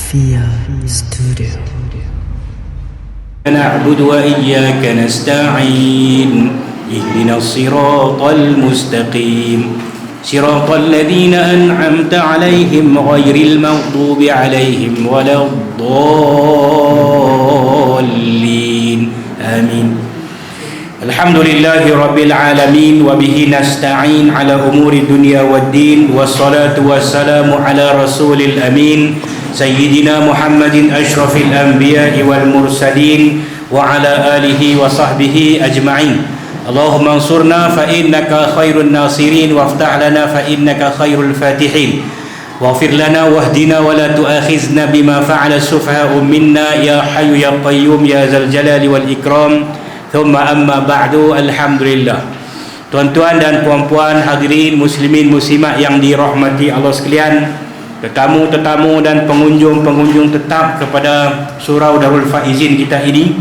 Fia Studio. نعبد وإياك نستعين اهدنا الصراط المستقيم صراط الذين أنعمت عليهم غير المغضوب عليهم ولا الضالين آمين. الحمد لله رب العالمين وبه نستعين على أمور الدنيا والدين والصلاة والسلام على رسول الأمين سيدنا محمد أشرف الأنبياء والمرسلين وعلى آله وصحبه أجمعين. اللهم انصرنا فإنك خير الناصرين وافتح لنا فإنك خير الفاتحين واغفر لنا واهدنا ولا تؤاخذنا بما فعل السفهاء منا يا حي يا قيوم يا ذا الجلال والإكرام. ثم أما بعد. Alhamdulillah. Tuan-tuan dan puan-puan, hadirin muslimin muslimat yang dirahmati Allah sekalian, tetamu-tetamu dan pengunjung-pengunjung tetap kepada Surau Darul Faizin kita ini,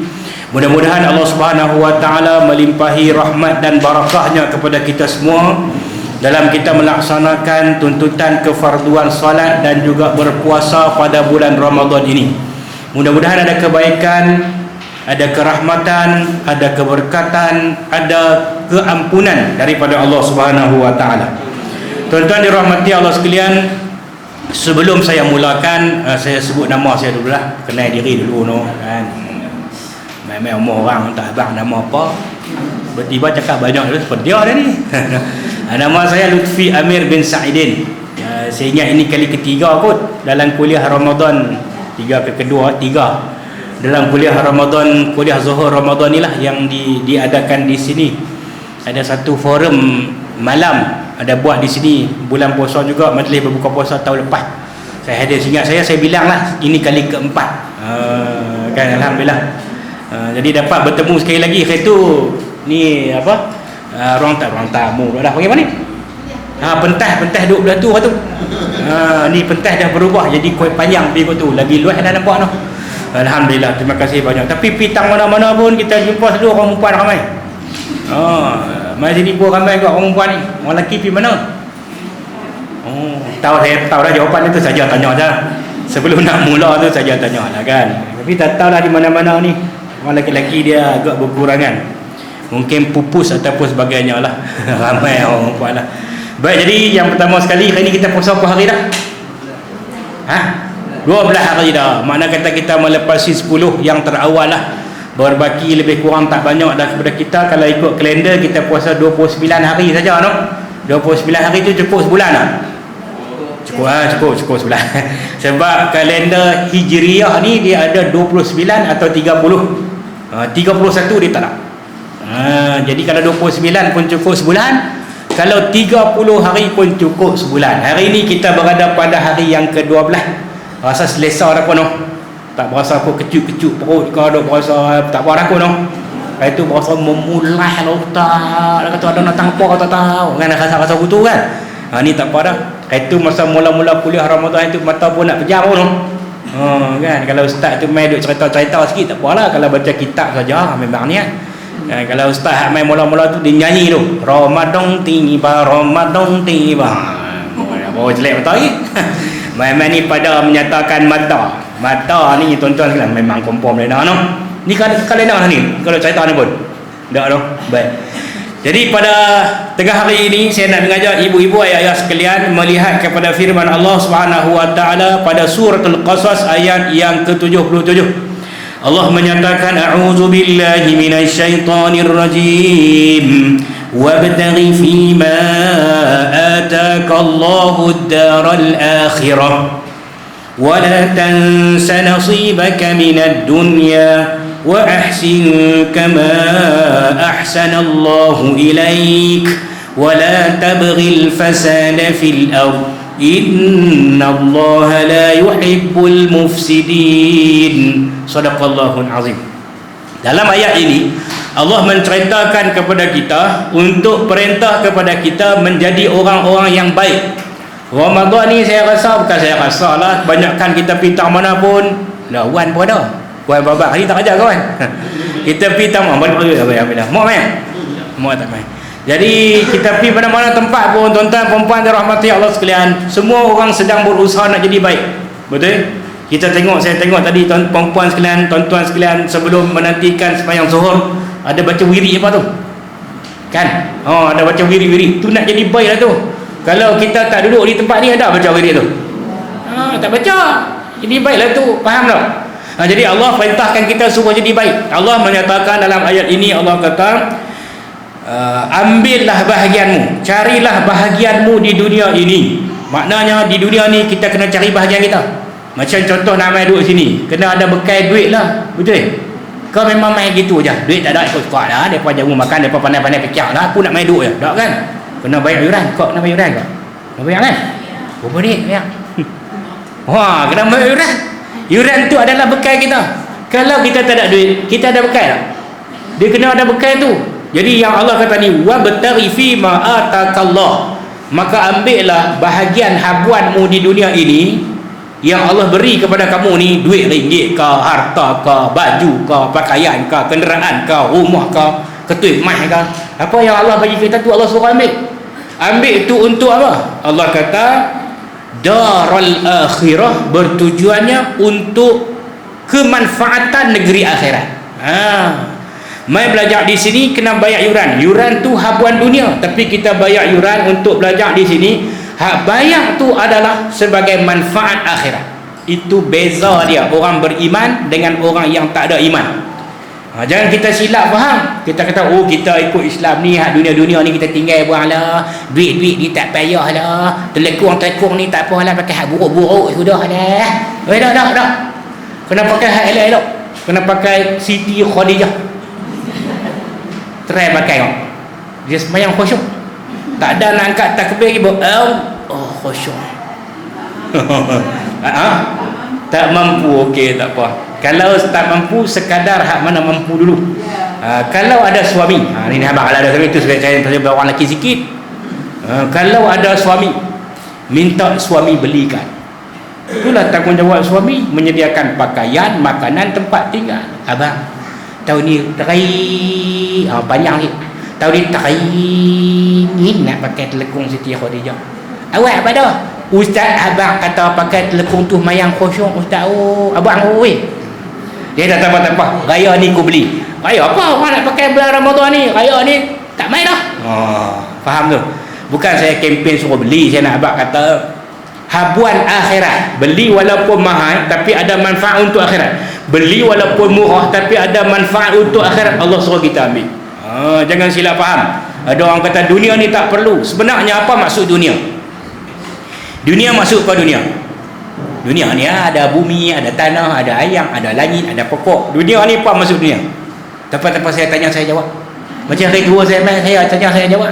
mudah-mudahan Allah Subhanahu wa taala melimpahi rahmat dan barakahnya kepada kita semua dalam kita melaksanakan tuntutan kefarduan salat dan juga berpuasa pada bulan Ramadan ini. Mudah-mudahan ada kebaikan, ada kerahmatan, ada keberkatan, ada keampunan daripada Allah Subhanahu wa taala. Tuan-tuan dirahmati Allah sekalian, sebelum saya mulakan, saya sebut nama saya dulu lah, kenal diri dulu no kan. Main-main umur orang tak abang nama apa, tiba-tiba cakap banyak tu seperti dia dah ni. Nama saya Lutfi Amir bin Sa'idin. Saya ingat ini kali ketiga kot dalam kuliah Ramadan, kedua dalam kuliah Ramadan, kuliah Zuhur Ramadan ni lah yang diadakan di sini. Ada satu forum malam ada buat di sini, bulan puasa juga, majlis berbuka puasa tahun lepas. Saya hadir, ingat saya bilang lah ini kali keempat. Kan alhamdulillah. Jadi dapat bertemu sekali lagi. Saya tu ni apa? Ruang tamu dah panggil apa ni? Pentas duduk belah tu tu. Ni pentas dah berubah jadi kuih panjang pergi tu. Lagi luas dah nampak tu. Alhamdulillah, terima kasih banyak. Tapi pitang mana-mana pun kita jumpa selalu orang perempuan ramai. Mai sini pun ramai juga orang perempuan ni. Orang lelaki pergi mana? Saya tahu dah jawapan itu, saja tanya dah. Sebelum nak mula tu saja tanya lah kan. Tapi tak tahu lah di mana-mana ni orang lelaki dia agak berkurangan. Mungkin pupus ataupun sebagainya lah. Ramai orang perempuan lah. Baik, jadi yang pertama sekali, hari ni kita puasa apa hari dah? 12 hari dah. Makna kata kita melepasi 10 yang terawal lah. Berbaki lebih kurang tak banyak dah kepada kita. Kalau ikut kalender kita puasa 29 hari saja no? 29 hari tu cukup sebulan lah. Cukup sebulan. Sebab kalender Hijriah ni dia ada 29 atau 30. 31 dia tak nak. Jadi kalau 29 pun cukup sebulan, kalau 30 hari pun cukup sebulan. Hari ni kita berada pada hari yang ke-12. Rasa selesa dah pun no? Tak berasa aku kecut-kecut perut ke, ada berasa tak berasa aku no? Itu berasa memulah lah tak, dia kata ada nak tangkap atau tak tahu kan, rasa-rasa begitu kan. Ni tak apa dah. Itu masa mula-mula kuliah Ramadan itu mata pun nak pejam pun no? Kan, kalau ustaz tu main duk cerita-cerita sikit tak apalah, kalau baca kitab saja memang ni kan. Kalau ustaz main mula-mula tu dia nyanyi tu, Ramadan tiba, Ramadan tiba. Bawa jelek betul lagi. Main-main ni pada menyatakan mata ni tuan-tuan sekalian memang confirm dah no. Ni kalender lah ni kalau cerita ni pun dak no. Baik, jadi pada tengah hari ini saya nak mengajak ibu-ibu ayah-ayah sekalian melihat kepada firman Allah Subhanahu wa taala pada suratul Qasas ayat yang ke-77. Allah menyatakan a'udzu billahi minasyaitonir rajim wabtaghi fima ataka Allahu ad-daral akhirah wa la tansa nasibaka minad dunya wa ahsin kama ahsana Allahu ilaik wa la tabghil fasada fil ardh innallaha la yuhibbul mufsidin. Shadaqallahul azim. Dalam ayat ini Allah menceritakan kepada kita untuk perintah kepada kita menjadi orang-orang yang baik. Ramadan ni saya rasa, bukan saya rasa lah, kebanyakan kita pitang mana pun lawan pun ada. Wan babak hari tak ajar kawan. Kita pitang mana mau main? Mau tak main. Jadi kita pergi mana-mana tempat pun, tuan-tuan perempuan dirahmati Allah sekalian, semua orang sedang berusaha nak jadi baik. Betul? Kita tengok, saya tengok tadi puan-puan sekalian, tuan-tuan sekalian, sebelum menantikan sembahyang zuhur ada baca wirid apa tu? Kan? Ada baca wirid-wirid. Tu nak jadi baik lah tu. Kalau kita tak duduk di tempat ni, ada baca wirid tu? Tak baca. Jadi baiklah tu. Faham tak? Jadi Allah perintahkan kita supaya jadi baik. Allah menyatakan dalam ayat ini, Allah kata, ambillah bahagianmu, carilah bahagianmu di dunia ini. Maknanya di dunia ni kita kena cari bahagian kita. Macam contoh nak main duduk sini, kena ada bekal duit lah. Betul? Kau memang main gitu je, duit tak ada ikut sekolah lah, mereka jamu makan, mereka pandai-pandai fikir lah, aku nak main duduk je. Tak kan? Kena bayar yuran. Kau nak bayar yuran kau? Nak bayar kan? Berapa ni? Bayar. Wah, kena bayar yuran. Yuran tu adalah bekal kita. Kalau kita tak ada duit, kita ada bekal tak? Dia kena ada bekal tu. Jadi yang Allah kata ni, wabtaghi fi ma atakallah, maka ambillah bahagian habuanmu di dunia ini yang Allah beri kepada kamu ni, duit ringgit ke, harta ke, baju ke, pakaian ke, kenderaan ke, rumah ke, ketui emas ke, apa yang Allah bagi kita tu Allah suruh ambil tu untuk apa? Allah kata darul akhirah, bertujuannya untuk kemanfaatan negeri akhirat. Mai belajar di sini kena bayar yuran. Yuran tu habuan dunia, tapi kita bayar yuran untuk belajar di sini. Hak bayar tu adalah sebagai manfaat akhirat. Itu beza dia orang beriman dengan orang yang tak ada iman. Jangan kita silap faham. Kita kata kita ikut Islam ni, hak dunia-dunia ni kita tinggal buanglah. Duit-duit ni tak payahlah. Telekung-telekung ni tak apalah, pakai hak buruk-buruk sudahlah. Dah. Kena pakai hak elok-elok. Kena pakai Siti Khadijah. Try pakai kau. Dia sembahyang khusyuk. Tak ada nak angkat takbir ibu. Khusyuk. Tak mampu, okey, tak apa. Kalau tak mampu, sekadar hak mana mampu dulu. Kalau ada suami, ini abang, kalau ada suami tu saya orang lelaki sikit. Kalau ada suami, minta suami belikan. Itulah tanggungjawab suami, menyediakan pakaian, makanan, tempat tinggal. Abang, tahun ni panjang ni. Tahun ni teringin nak pakai telekung Siti Khadijah. Awak apa dah? Ustaz, abang kata pakai telekung tu mayang khusyuk ustaz. Abang dia dah tak apa. Raya ni aku beli. Raya apa? Orang nak pakai bulan Ramadan ni. Raya ni tak main dah. Faham tu? Bukan saya kempen suruh beli. Saya nak abang kata habuan akhirat. Beli walaupun mahal tapi ada manfaat untuk akhirat. Beli walaupun murah tapi ada manfaat untuk akhirat. Allah suruh kita ambil. Jangan silap faham. Ada orang kata dunia ni tak perlu. Sebenarnya apa maksud dunia? Dunia maksud apa dunia? Dunia ni ada bumi, ada tanah, ada ayam, ada langit, ada pokok. Dunia ni apa maksud dunia? Tempat-tempat saya tanya saya jawab. Macam hari tua saya tanya saya jawab.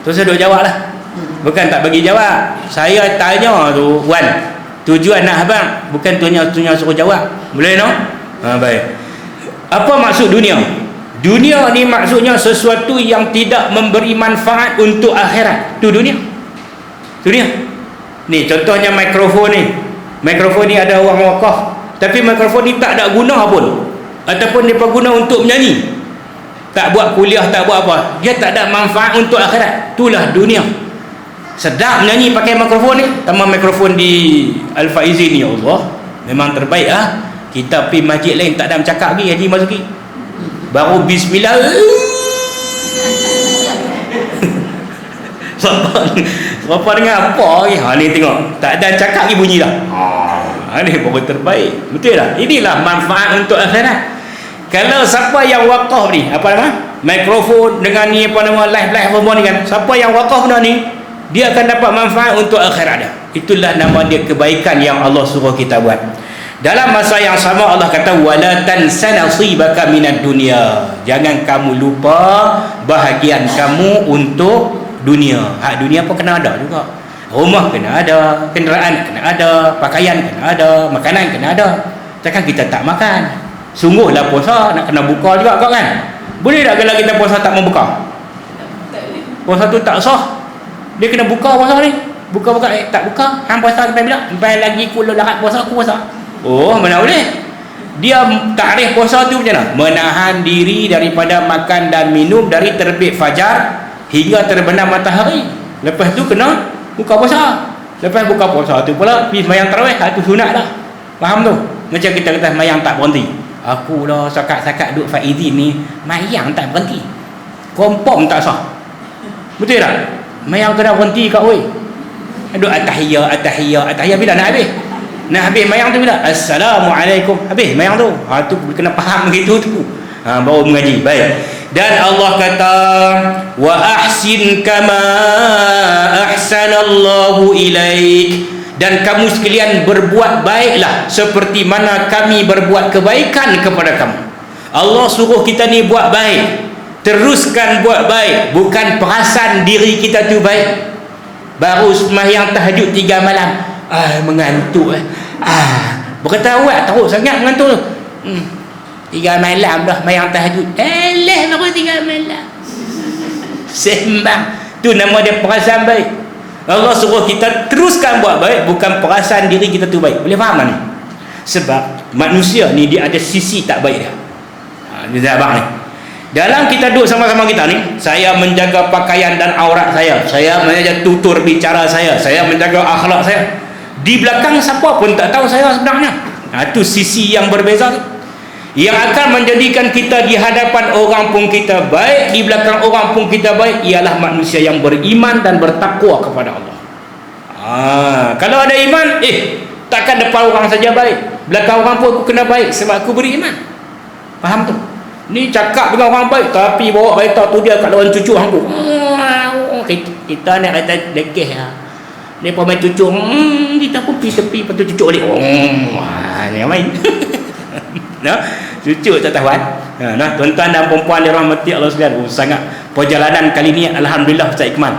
Terus saya duk jawab lah. Bukan tak bagi jawab. Saya tanya tu Wan, tujuan nak abang, bukan tujuan suruh jawab. Boleh no? Baik. Apa maksud dunia? Dunia ni maksudnya sesuatu yang tidak memberi manfaat untuk akhirat. Tu dunia. Ni contohnya mikrofon ni. Mikrofon ni ada orang wakaf, tapi mikrofon ni tak ada guna pun. Ataupun dia guna untuk menyanyi. Tak buat kuliah, tak buat apa. Dia tak ada manfaat untuk akhirat. Itulah dunia. Sedap menyanyi pakai mikrofon ni. Tambah mikrofon di Al-Faizin ni, ya Allah, memang terbaik Kita pergi masjid lain tak ada bercakap lagi Haji Mazuki. Baru bismillah. Siapa dengar apa lagi? Ni tengok, tak ada cakap lagi bunyi dah. Ni baru terbaik. Betul tak? Inilah manfaat untuk akhirat. Kalau siapa yang wakaf ni, apa nama? Mikrofon dengan ni apa nama, live semua ni kan. Siapa yang wakaf benda ni, dia akan dapat manfaat untuk akhirat dia. Itulah nama dia kebaikan yang Allah suruh kita buat. Dalam masa yang sama Allah kata wala tansa nasibaka minad dunya. Jangan kamu lupa bahagian kamu untuk dunia. Hak dunia pun kena ada juga. Rumah kena ada, kenderaan kena ada, pakaian kena ada, makanan kena ada. Takkan kita tak makan? Sungguhlah puasa nak kena buka juga kau kan? Boleh tak kalau kita puasa tak mau buka? Puasa tu tak sah. Dia kena buka puasa ni. Buka tak buka. Hang puasa sampai bila? Sampai lagi kulo larat puasa aku puasa. Mana boleh? Dia takrif puasa tu macam mana? Menahan diri daripada makan dan minum dari terbit fajar hingga terbenam matahari. Lepas tu kena buka puasa. Lepas buka puasa tu pula pergi sembahyang tarawih, tu sunat dah. Faham tu? Macam kita kata mayang tak berhenti. Aku dah sakat-sakat duduk faizin ni, mayang tak berhenti. Kompom tak sah. Betul tak? Mayang kena berhenti kat oi. Duduk atahiyah bila nak habis? Nak habis mayang tu bila? Assalamualaikum. Habis mayang tu. Tu kena faham begitu tu. Baru mengaji. Baik. Dan Allah kata, wa ahsin kama ahsanallahu ilaik. Dan kamu sekalian berbuat baiklah seperti mana kami berbuat kebaikan kepada kamu. Allah suruh kita ni buat baik. Teruskan buat baik. Bukan perasan diri kita tu baik. Baru sembahyang tahajud 3 malam. Mengantuk. Berkata awak teruk sangat mengantuk tu. 3 malam dah sembahyang tahajud. Baru 3 malam. Sembang. Tu nama dia perasan baik. Allah suruh kita teruskan buat baik, bukan perasan diri kita tu baik. Boleh faham tak ni? Sebab manusia ni dia ada sisi tak baik dia. Ni abang ni. Dalam kita duduk sama-sama kita ni, saya menjaga pakaian dan aurat saya menjaga tutur bicara saya menjaga akhlak saya. Di belakang siapa pun tak tahu saya sebenarnya. Itu sisi yang berbeza tu. Yang akan menjadikan kita di hadapan orang pun kita baik, di belakang orang pun kita baik, ialah manusia yang beriman dan bertakwa kepada Allah. Kalau ada iman, takkan depan orang saja baik, belakang orang pun aku kena baik sebab aku beriman. Faham tu? Ni cakap dengan orang baik tapi bawa kereta tu dia kat lawan cucu aku. Kita nak kata lekeh lah. Dia pun main cucu. Kita pun pergi tepi lepas tu cucu balik. Ni main. Cucu tak tahu tuan-tuan dan perempuan dirahmati Allah sekalian. Sangat perjalanan kali ni alhamdulillah Ustaz Ikmal.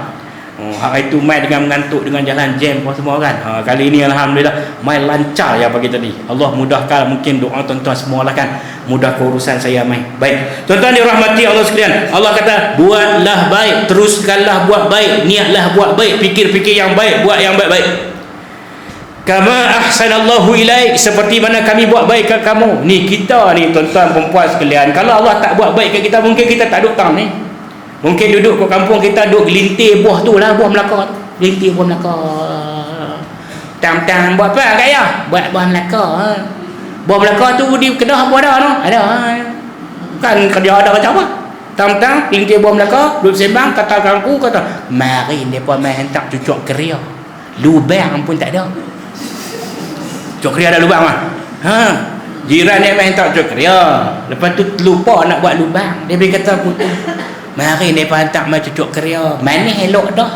Hari itu main dengan mengantuk dengan jalan jam apa semua kan. Kali ini alhamdulillah main lancar ya pagi tadi. Allah mudahkan, mungkin doa tuan-tuan semua lah kan, mudah urusan saya main. Baik. Tuan-tuan dirahmati Allah sekalian. Allah kata, buatlah baik, teruskanlah buat baik, niatlah buat baik, fikir-fikir yang baik, buat yang baik-baik. Kama ahsanallahu ilaik, seperti mana kami buat baik kat kamu. Ni kita ni tuan-tuan perempuan sekalian, kalau Allah tak buat baik kat kita, mungkin kita tak duduk tang ni. Mungkin duduk kat kampung kita duduk gelintir buah tu lah, buah Melaka. Gelintir buah Melaka. Tang-tang buat apa kaya? Buat buah Melaka. Buah Melaka tu di Kedah apa ada tu? Ada. Kan kerja ada macam apa? Tang-tang gelintir buah Melaka, duduk sembang kata kangku kata, "Mari depa mai hentak cucuk keria." Lubang pun tak ada. Cucuk keria ada lubang ah. Jiran dia mai hentak cucuk keria. Lepas tu lupa nak buat lubang. Dia kata putu, "Mari ni pantak mai cucuk keria. Manis elok dah.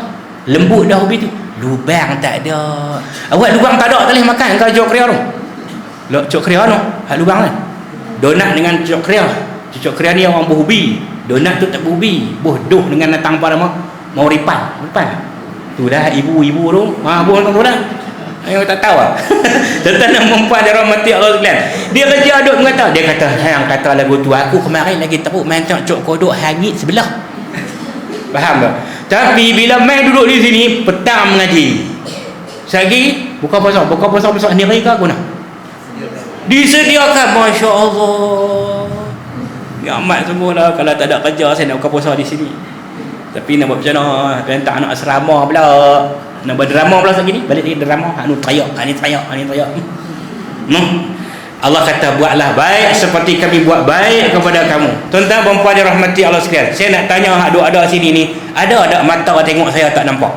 Lembut dah ubi tu. Lubang tak ada." Awak lubang tak ada, tak boleh makan kalau cucuk keria tu. Lok cucuk keria tu, hak lubang kan. Donat dengan cucuk keria. Cucuk keria ni orang berubi. Donat tu tak berubi. Bodoh dengan datang apa nama? Mau ripan. Itulah ibu-ibu tu. Buah tu dah. Ayah tak tahu ah. Tentang perempuan dia rahmati Allah sekalian. Dia kerja duk mengata, dia kata, "Hang kata lagu tu aku kemarin lagi teruk main cok kodok hangit sebelah." Faham tak? Tapi bila main duduk di sini petang mengaji. Sagi buka puasa besok ni hari ke aku nak? Disediakan, masya-Allah. Ya amat semualah, kalau tak ada kerja saya nak buka puasa di sini. Tapi nak buat macam mana? Tak nak asrama pula. Nak buat drama pula lagi ni. Balik lagi drama. Ni teriak. Allah kata, buatlah baik seperti kami buat baik kepada kamu. Tuan-tuan perempuan dirahmati Allah sekalian. Saya nak tanya hak ada sini ni, ada tak mata tengok saya tak nampak?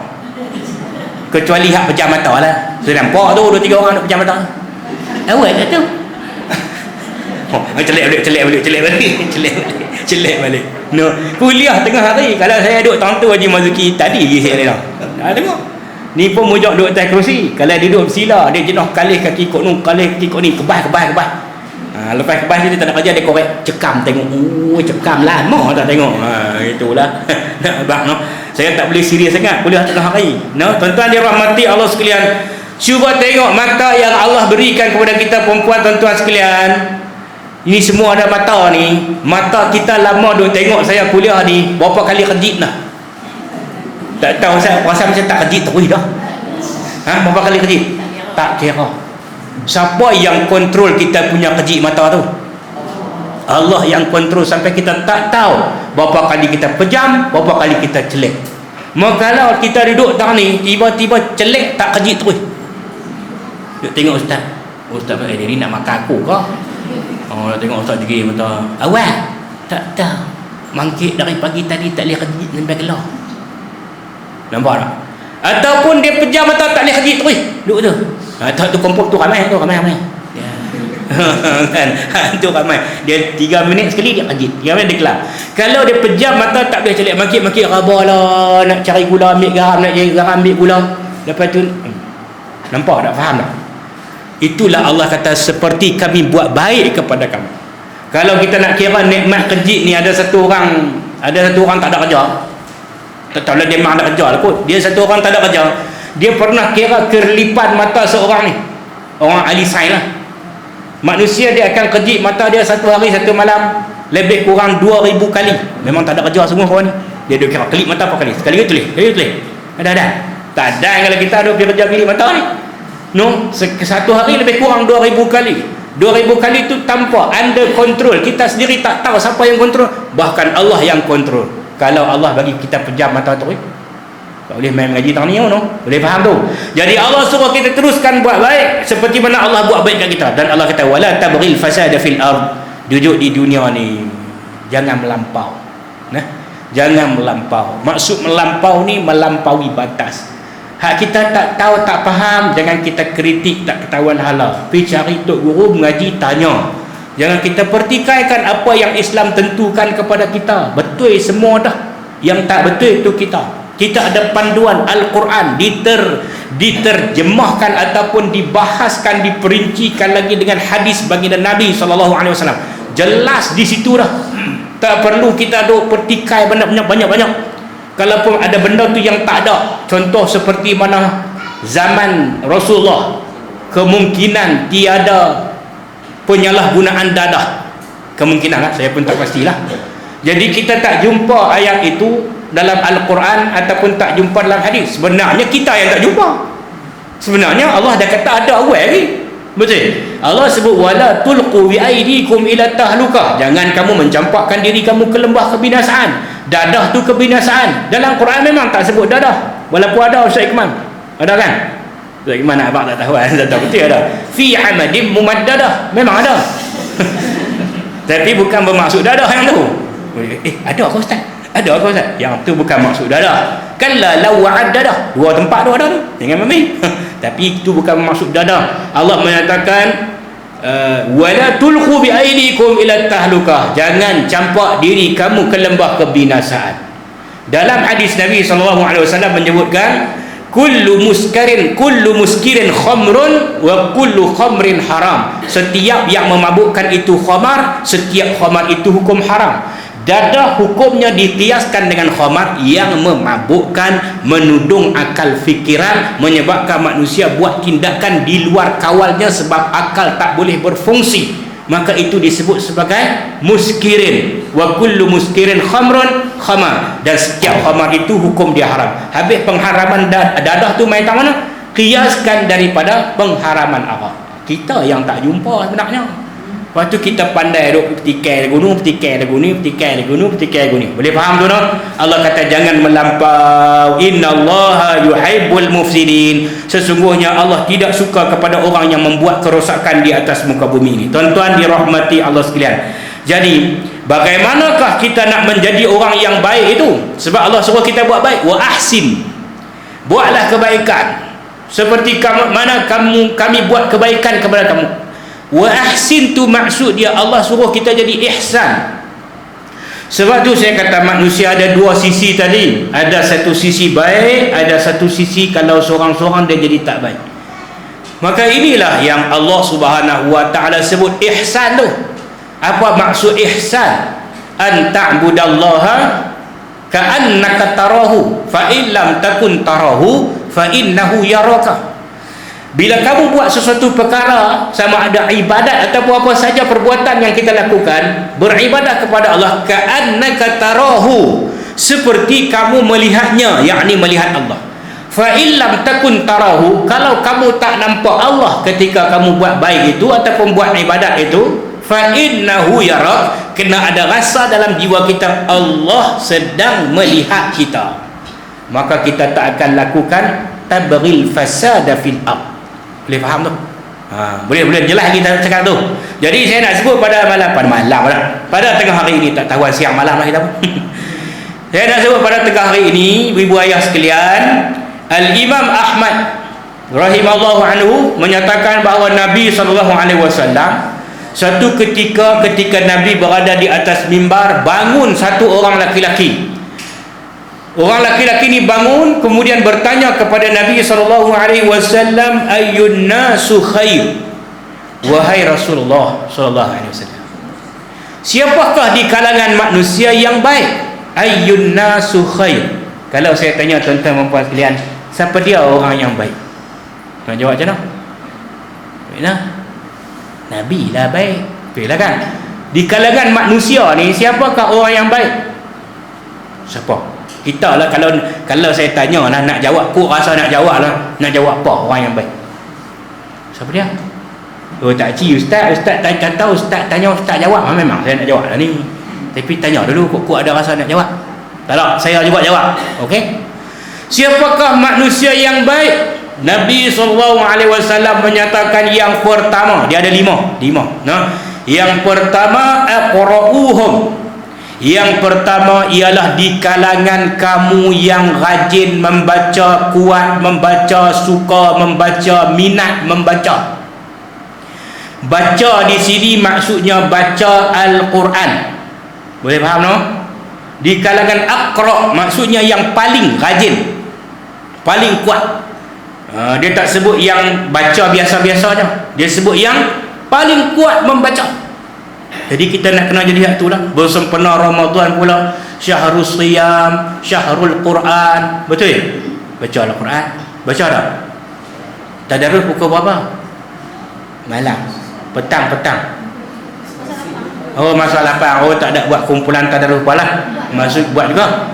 Kecuali hak pejam mata lah. Saya nampak tu 2-3 orang nak pejam mata. Awak tak tahu. Celek balik. No, kuliah tengah hari. Kalau saya duduk tahun tu Haji Mazuki tadi saya dah. Tengok. Ni pun mujak duduk atas kerusi. Kalau dia duduk bersila, dia jenuh kalih kaki kok ni, kalih kaki kok ni, kebas. Lepas kebas dia tak nak kerja, dia korek cekam tengok. Cekam lama tak tengok. Itulah. Abang no. Saya tak boleh serius sangat kuliah tengah hari. No, tuan-tuan dirahmati Allah sekalian. Cuba tengok mata yang Allah berikan kepada kita perempuan tuan-tuan sekalian. Ini semua ada mata ni. Mata kita lama duk tengok saya kuliah ni, berapa kali kejit dah. Tak tahu saya rasa macam tak kejit terus dah. Berapa kali kejit? Tak kira. Siapa yang kontrol kita punya kejit mata tu? Allah yang kontrol sampai kita tak tahu berapa kali kita pejam, berapa kali kita celek. Maka kalau kita duduk tang ni tiba-tiba celek tak kejit terus. Duk tengok ustaz. Ustaz dia ni nak makan aku ke? Oh, nak tengok ustaz degil mata. Awal. Tak tahu. Mangkit dari pagi tadi tak boleh kejit sampai kelah. Nampak tak? Ataupun dia pejam mata tak boleh kejit terus. Duduk tu. Tu kompok tu ramai. Ya. Kan? Tu ramai. Dia 3 minit sekali dia kejit. 3 minit dia kelar. Kalau dia pejam mata tak boleh celik. Mangkit rabalah. Nak cari gula ambil garam. Nak cari garam ambil gula. Lepas tu nampak tak? Faham tak? Itulah Allah kata seperti kami buat baik kepada kamu. Kalau kita nak kira nikmat kejit ni, ada satu orang tak ada kerja. Tak tahulah dia memang ada kerja lah kot. Dia satu orang tak ada kerja. Dia pernah kira kerlipan mata seorang ni. Orang ahli sains lah. Manusia dia akan kejit mata dia satu hari satu malam lebih kurang 2000 kali. Memang tak ada kerja semua kawan ni. Dia duk kira kelip mata apa kali? Sekali ke tulis? Ada. Tak ada kalau kita ada pergi kerja kelip mata ni. No, satu hari lebih kurang 2000 kali. 2000 kali tu tanpa under control. Kita sendiri tak tahu siapa yang kontrol. Bahkan Allah yang kontrol. Kalau Allah bagi kita pejam mata tu, tak boleh main mengaji tahun ni, no? Boleh faham tu? Jadi Allah suruh kita teruskan buat baik seperti mana Allah buat baik kat kita. Dan Allah kata wala tabghil fasada fil ard. Duduk di dunia ni jangan melampau. Jangan melampau. Maksud melampau ni melampaui batas. Hak kita tak tahu, tak faham, jangan kita kritik tak ketahuan hala. Pergi cari tok guru mengaji, tanya. Jangan kita pertikaikan apa yang Islam tentukan kepada kita. Betul semua dah. Yang tak betul itu kita. Kita ada panduan Al-Quran diterjemahkan ataupun dibahaskan, diperincikan lagi dengan hadis baginda Nabi SAW. Jelas di situ dah. Tak perlu kita duk pertikai banyak-banyak. Kalaupun ada benda tu yang tak ada, contoh seperti mana zaman Rasulullah, kemungkinan tiada penyalahgunaan dadah. Kemungkinan lah, saya pun tak pastilah. Jadi kita tak jumpa ayat itu dalam Al-Quran ataupun tak jumpa dalam hadis. Sebenarnya kita yang tak jumpa. Sebenarnya Allah dah kata ada awal lagi. Betul? Allah sebut wala tulqu bi aidikum ila tahlukah. Jangan kamu mencampakkan diri kamu ke lembah kebinasaan. Dadah tu kebinasaan. Dalam Quran memang tak sebut dadah. Walaupun ada Ustaz Iqman. Ada kan? Ustaz Iqman abang tak tahu, tak tahu betul ada. Fi amadim mumaddadah. Memang ada. Tapi bukan bermaksud dadah yang tu. Ada ke Ustaz? Ada ke Ustaz? Yang tu bukan maksud dadah. Kalla law wa'addadah. Dua tempat tu ada tu. Jangan memang. Tapi itu bukan maksud dadah. Allah menyatakan wala tulqu bi aidikum ila tahlukah. Jangan campak diri kamu ke lembah kebinasaan. Dalam hadis Nabi SAW menyebutkan kullu muskirin khamrun wa kullu khamrin haram. Setiap yang memabukkan itu khamar, setiap khamar itu hukum haram. Dadah hukumnya dikiaskan dengan khamar yang memabukkan, menudung akal fikiran, menyebabkan manusia buat tindakan di luar kawalnya sebab akal tak boleh berfungsi. Maka itu disebut sebagai muskirin. Wa kullu muskirin khamrun khamar. Dan setiap khamar itu hukum dia haram. Habis pengharaman dadah tu main tak mana? Kiaskan daripada pengharaman arak. Kita yang tak jumpa sebenarnya. Lepas tu kita pandai duk petikai lagu ni, petikai lagu ni, petikai lagu ni, petikai lagu ni. Boleh faham tu no? Allah kata jangan melampau. Innallaha yuhibbul mufsidin. Sesungguhnya Allah tidak suka kepada orang yang membuat kerosakan di atas muka bumi ini. Tuan-tuan dirahmati Allah sekalian. Jadi, bagaimanakah kita nak menjadi orang yang baik itu? Sebab Allah suruh kita buat baik. Wa ahsin. Buatlah kebaikan. Seperti kami buat kebaikan kepada kamu. Wa ahsin tu maksud dia Allah suruh kita jadi ihsan. Sebab tu saya kata manusia ada dua sisi tadi. Ada satu sisi baik, ada satu sisi kalau seorang-seorang dia jadi tak baik. Maka inilah yang Allah Subhanahu wa taala sebut ihsan tu. Apa maksud ihsan? An ta'budallaha ka'annaka tarahu fa in lam takun tarahu fa innahu yaraka. Bila kamu buat sesuatu perkara, sama ada ibadat ataupun apa saja perbuatan yang kita lakukan, beribadah kepada Allah ka'annaka tarahu, seperti kamu melihatnya, yakni melihat Allah. Fa illam takun tarahu, kalau kamu tak nampak Allah ketika kamu buat baik itu ataupun buat ibadat itu, fa innahu yarak, kena ada rasa dalam jiwa kita Allah sedang melihat kita. Maka kita tak akan lakukan tabghil fasada fil ard. Boleh faham tu? Boleh jelas kita cakap tu. Jadi saya nak sebut pada malam lah. Pada tengah hari ini, tak tahu siang malam lah kita pun. Saya nak sebut pada tengah hari ini, ibu ayah sekalian, Al-Imam Ahmad rahimahullahu anhu menyatakan bahawa Nabi SAW satu ketika Nabi berada di atas mimbar, bangun satu orang laki-laki. Orang laki-laki ni bangun, kemudian bertanya kepada Nabi SAW, ayyun nasu khair, wahai Rasulullah SAW, siapakah di kalangan manusia yang baik? Ayyun nasu khair. Kalau saya tanya tuan-tuan dan puan sekalian, siapa dia orang yang baik? Nak jawab macam mana? Nabi lah baik. Betul lah kan? Di kalangan manusia ni, siapakah orang yang baik? Siapa? Kita lah, kalau saya tanya lah, nak jawab, kok rasa nak jawab lah, nak jawab apa orang yang baik? Siapa dia? Oh tak cik, ustaz kata ustaz tanya, ustaz jawab. Memang saya nak jawab lah ni, tapi tanya dulu, kok ada rasa nak jawab. Tak, saya jawab. Okey, siapakah manusia yang baik? Nabi SAW menyatakan yang pertama, dia ada lima. Yang pertama, aqra'uhum. Yang pertama ialah di kalangan kamu yang rajin membaca, kuat membaca, suka membaca, minat membaca. Baca di sini maksudnya baca Al-Quran. Boleh faham no? Di kalangan aqra maksudnya yang paling rajin, paling kuat. Dia tak sebut yang baca biasa-biasa je, dia sebut yang paling kuat membaca. Jadi kita nak kena jadi hak tu lah. Bersempena Ramadan pula, syahrul siyam, syahrul Quran. Betul? Baca Al-Quran. Baca tak? Tadarus pukul berapa? Malam. Petang. Oh, masa 8. Oh, tak ada buat kumpulan tadarus pula lah. Maksud buat juga,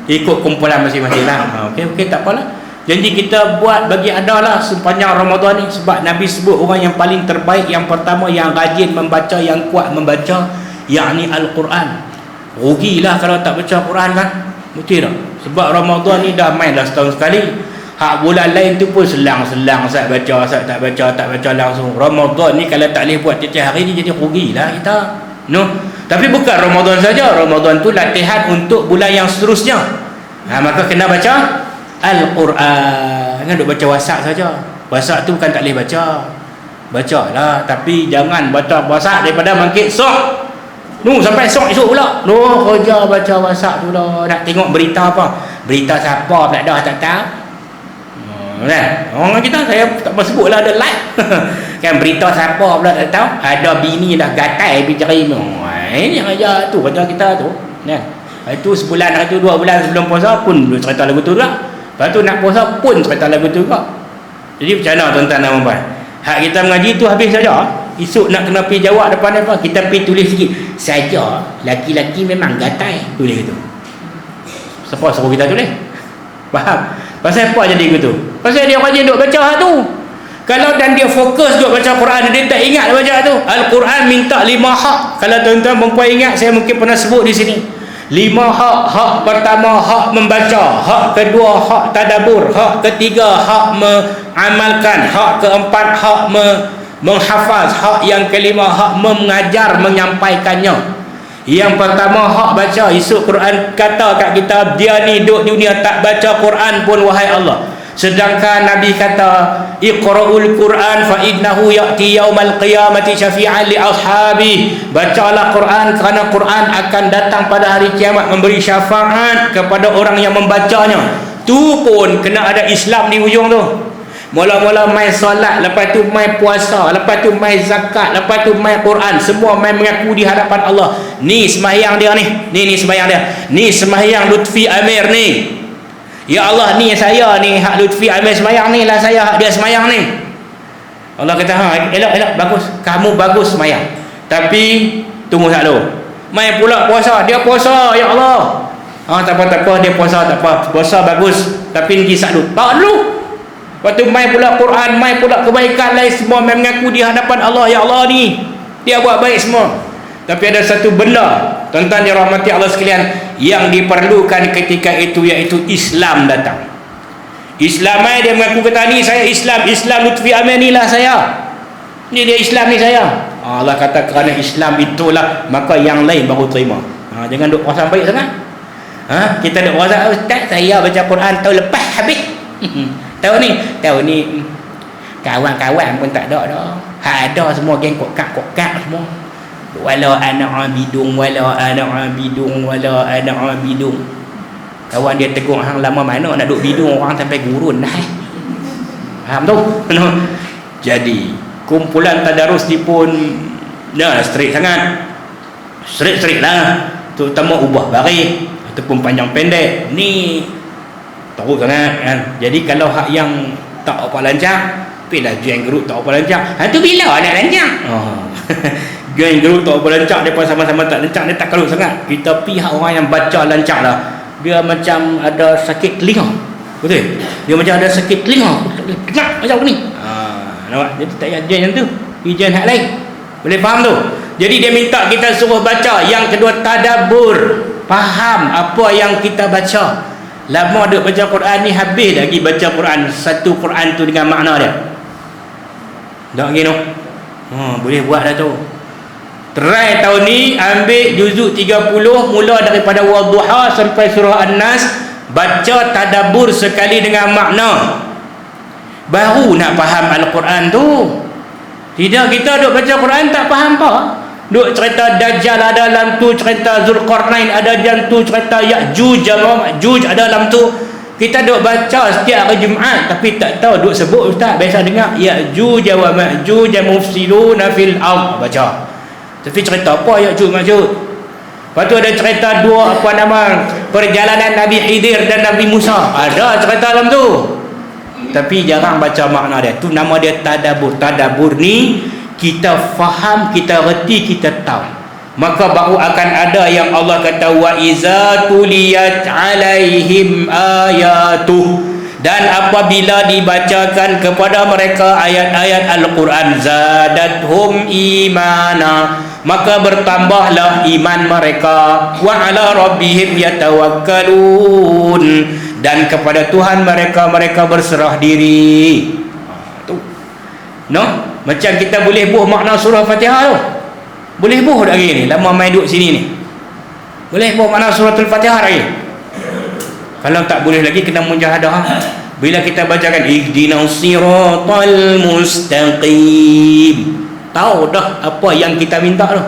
ikut kumpulan masing-masing lah. Okey, tak apalah. Jadi kita buat bagi ada lah sepanjang Ramadan ni. Sebab Nabi sebut orang yang paling terbaik, yang pertama yang rajin membaca, yang kuat membaca, yakni Al-Quran. Rugilah kalau tak baca Quran kan. Betul tak? Sebab Ramadan ni dah main dah setahun sekali. Hak bulan lain tu pun selang-selang, Ustaz baca, Ustaz tak baca langsung. Ramadan ni kalau tak boleh buat tiap hari ni, jadi rugilah kita. No. Tapi bukan Ramadan saja. Ramadan tu latihan untuk bulan yang seterusnya. Maka kena baca Al-Quran. Jangan duk baca WhatsApp saja. WhatsApp tu bukan tak boleh baca. Bacalah, tapi jangan baca WhatsApp daripada bangkit sok. Sampai sok esok pula. Kerja baca WhatsApp tu dah. Nak tengok berita apa? Berita siapa pula dah tak tahu. Orang kita, saya tak mau sebut lah, ada live. Kan berita siapa pula tak tahu. Ada bini dah gatai pergi cari. Ini aja tu kata kita tu. Itu sebulan atau 2 bulan sebelum puasa pun cerita lagu tu juga. Lepas tu nak puasa pun cerita lagu tu juga. Jadi macam mana tuan-tuan dan puan? Hak kita mengaji tu habis saja. Esok nak kena pergi jawab depan apa? Kita pergi tulis sikit. Saja laki-laki memang gatai. Tulis gitu. Siapa suruh kita tulis? Faham? Pasal apa jadi gitu? Pasal dia rajin duk baca hak tu. Kalau dan dia fokus duk baca Quran, dia tak ingat baca tu. Al-Quran minta 5 hak. Kalau tuan-tuan perempuan ingat, saya mungkin pernah sebut di sini. 5 hak. Hak pertama hak membaca, hak kedua hak tadabbur, hak ketiga hak mengamalkan, hak keempat hak menghafaz, hak yang kelima hak mengajar, menyampaikannya. Yang pertama hak baca. Esok Quran kata kat kita, dia ni duduk dunia tak baca Quran pun wahai Allah. Sedangkan Nabi kata, Iqra'ul Quran fa innahu ya'ti yaumal qiyamati syafi'an li ashabi. Bacalah Quran kerana Quran akan datang pada hari kiamat memberi syafaat kepada orang yang membacanya. Tu pun kena ada Islam di ujung tu. Mula-mula main solat, lepas tu main puasa, lepas tu main zakat, lepas tu main Quran. Semua main mengaku di hadapan Allah. Ni sembahyang dia ni. Ni sembahyang dia. Ni sembahyang Lutfi Amir ni. Ya Allah, ni saya ni, hak Lutfi Amir sembahyang ni lah, saya hak dia sembahyang ni. Allah kata, elok bagus, kamu bagus sembahyang, tapi tunggu satu, main pula puasa, dia puasa ya Allah. Tak apa, dia puasa tak apa, puasa bagus, tapi ni salut tak dulu. Lepas tu main pula Quran, main pula kebaikan lain, semua main mengaku di hadapan Allah, ya Allah ni dia buat baik semua. Tapi ada satu benda, tuan-tuan dirahmati Allah sekalian, yang diperlukan ketika itu, iaitu Islam datang. Islam dia mengaku kata ni saya Islam Lutfi Amanilah saya. Ni dia Islam ni saya. Allah kata kerana Islam itulah maka yang lain baru terima. Jangan duk rasa baik sangat. Kita duk rasa ustaz saya baca Quran tahun lepas habis. Tahun ni kawan-kawan pun tak ada dah. Ada semua geng kokak semua. Wala ana abidung kawan dia tegur hang lama mana nak duk bidung orang sampai gurun dah. Faham tu? Jadi kumpulan tadarus ni pun strict lah, terutama ubah baris ataupun panjang pendek ni teruk sangat kan. Jadi kalau hak yang tak apa lancar pilih join group tak apa lancar, tu bila nak lancar? Join group tak apa lancar, dia pun sama-sama tak lancar, dia tak kalut sangat. Kita pihak orang yang baca lancar lah, dia macam ada sakit telinga, betul? Dia macam ada sakit telinga, kena macam ni. Nampak? Jadi tak payah join yang tu, pergi join hak lain. Boleh faham tu? Jadi dia minta kita suruh baca. Yang kedua tadabbur, faham apa yang kita baca. Lama duk baca Quran ni, habis lagi baca Quran, satu Quran tu dengan makna dia. Tak lagi tu. Boleh buat dah tu. Try tahun ni ambil juzuk 30 mula daripada Wadduha sampai surah An-Nas, baca tadabbur sekali dengan makna. Baru nak faham Al-Quran tu. Tidak, kita duk baca Quran tak faham apa. Duk cerita Dajjal ada dalam tu, cerita Zulkarnain ada dalam tu, cerita Ya'juj wa Ma'juj ada dalam tu. Kita duk baca setiap hari Jumaat tapi tak tahu duk sebut ustaz. Biasa dengar Ya'juj wa Ma'juj mufsiduna fil ard, baca. Tapi cerita apa Ya'juj Ma'juj? Lepas tu ada cerita perjalanan Nabi Khidir dan Nabi Musa, ada cerita dalam tu. Tapi jarang baca makna dia. Tu nama dia tadabbur. Tadabbur ni kita faham, kita reti, kita tahu. Maka baru akan ada yang Allah kata wa iza tuliyat alaihim ayatuh, dan apabila dibacakan kepada mereka ayat-ayat Al-Quran, zadathum imana, maka bertambahlah iman mereka, wa ala rabbihim yatawakkalun, dan kepada Tuhan mereka berserah diri. Tu. Macam kita boleh buh makna surah Fatihah tu. Boleh buh dah hari ni, lama main duduk sini ni. Boleh buh makna surah Al-Fatihah lagi. Kalau tak boleh lagi kena mujahadah. Bila kita bacakan ihdinas siratal mustaqim, tahu dah apa yang kita minta tu.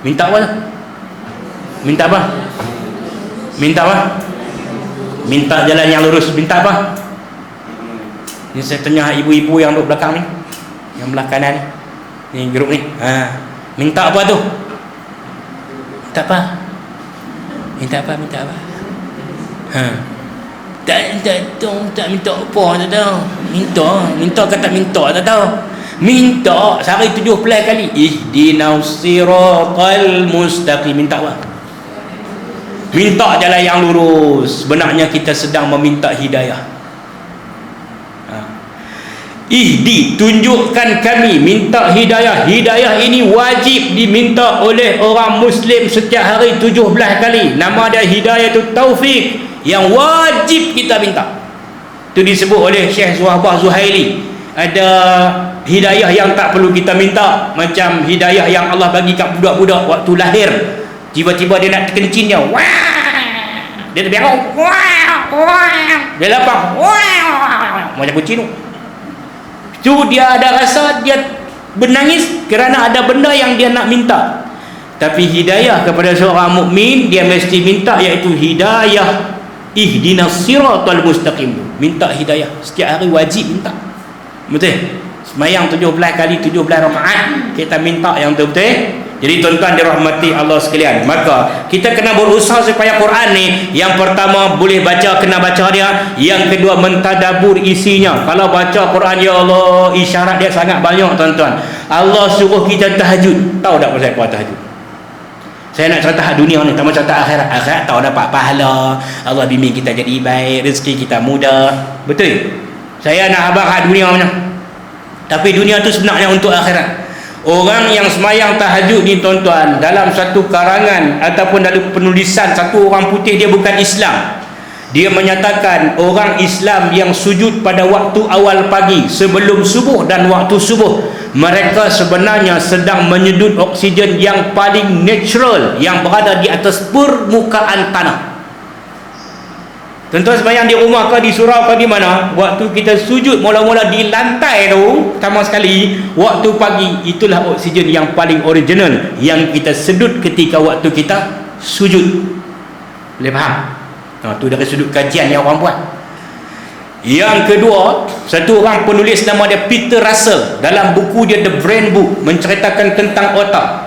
Minta apa tu? Minta apa? Minta apa? Minta jalan yang lurus. Minta apa? Ni saya tanya ibu-ibu yang duduk belakang ni, yang belah kanan ni, grup ni. Minta apa tu? Minta apa? Minta apa? Minta apa? Tak minta apa, tak tahu. Minta ke tak minta, tak tahu. Minta sehari 17 kali. Ihdinas siratal mustaqim. Minta apa? Minta jalan yang lurus. Sebenarnya kita sedang meminta hidayah. Ihdi, tunjukkan kami, minta hidayah. Hidayah ini wajib diminta oleh orang Muslim setiap hari 17 kali. Nama dia hidayah itu taufik, yang wajib kita minta. Itu disebut oleh Syekh Suhbah Zuhaili. Ada hidayah yang tak perlu kita minta, macam hidayah yang Allah bagi kat budak-budak waktu lahir. Tiba-tiba dia nak terkencing dia, dia terberang, dia lapang, macam kucing tu. Tu dia ada rasa dia bernangis kerana ada benda yang dia nak minta. Tapi hidayah kepada seorang mukmin dia mesti minta, iaitu hidayah ihdinas siratal mustaqim. Minta hidayah setiap hari, wajib minta. Betul? Semayang 17 kali 17 rakaat kita minta yang betul-betul. Jadi tuan-tuan dirahmati Allah sekalian, maka kita kena berusaha supaya Quran ni, yang pertama boleh baca, kena baca dia. Yang kedua mentadabbur isinya. Kalau baca Quran, ya Allah, isyarat dia sangat banyak tuan-tuan. Allah suruh kita tahajud. Tahu tak pasal apa tahajud? Saya nak cerita hak dunia ni, tak mau cerita akhirat. Akhirat tahu dapat pahala, Allah bimbing kita jadi baik, rezeki kita mudah. Betul? Saya nak abang hak dunia mana. Tapi dunia tu sebenarnya untuk akhirat. Orang yang semayang tahajud ni tuan-tuan, dalam satu karangan ataupun dalam penulisan satu orang putih, dia bukan Islam, Dia menyatakan orang Islam yang sujud pada waktu awal pagi sebelum subuh dan waktu subuh, mereka sebenarnya sedang menyedut oksigen yang paling natural yang berada di atas permukaan tanah. Tuan-tuan sembahyang di rumah ke, di surau ke, di mana, waktu kita sujud mula-mula di lantai tu, pertama sekali waktu pagi, itulah oksigen yang paling original yang kita sedut ketika waktu kita sujud. Boleh faham? Tu dari sudut kajian yang orang buat. Yang kedua, satu orang penulis nama dia Peter Russell, dalam buku dia The Brain Book, menceritakan tentang otak.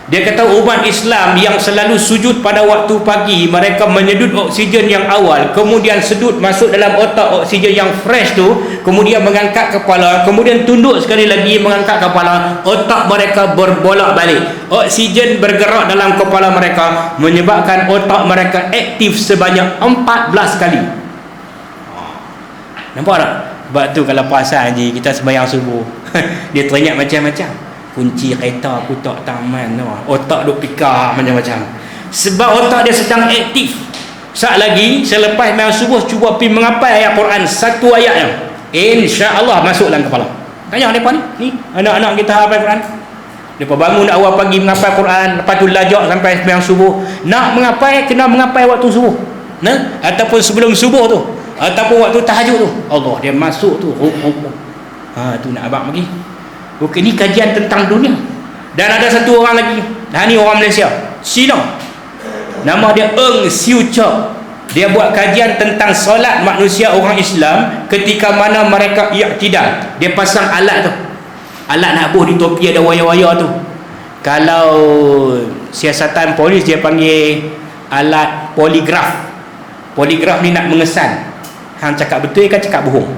Dia kata umat Islam yang selalu sujud pada waktu pagi, mereka menyedut oksigen yang awal, kemudian sedut masuk dalam otak oksigen yang fresh tu, kemudian mengangkat kepala, kemudian tunduk sekali lagi mengangkat kepala, otak mereka berbolak-balik, oksigen bergerak dalam kepala mereka, menyebabkan otak mereka aktif sebanyak 14 kali. Nampak tak? Sebab tu kalau puasa je kita sembahyang subuh dia teringat macam-macam, kunci kereta aku tak taman tu, otak duk fikir macam-macam, sebab otak dia sedang aktif. Sat lagi selepas main subuh cuba pergi mengapai ayat Quran, satu ayat yang insya-Allah masuk dalam kepala. Tanya depa ni anak-anak kita hafal Quran, depa bangun awal pagi mengapai Quran, lepas tu lajak sampai main subuh. Nak mengapai kena mengapai waktu subuh, nah, ataupun sebelum subuh tu, ataupun waktu tahajud tu, Allah dia masuk tu. Tu nak abang bagi. Okey, ni kajian tentang dunia. Dan ada satu orang lagi, ni orang Malaysia, Cina, nama dia Eng Siu Chok. Dia buat kajian tentang solat manusia orang Islam ketika mana mereka i'tidal. Dia pasang alat tu, alat nak buh di topi ada wayar-wayar tu. Kalau siasatan polis dia panggil alat poligraf. Poligraf ni nak mengesan hang cakap betul kan cakap bohong.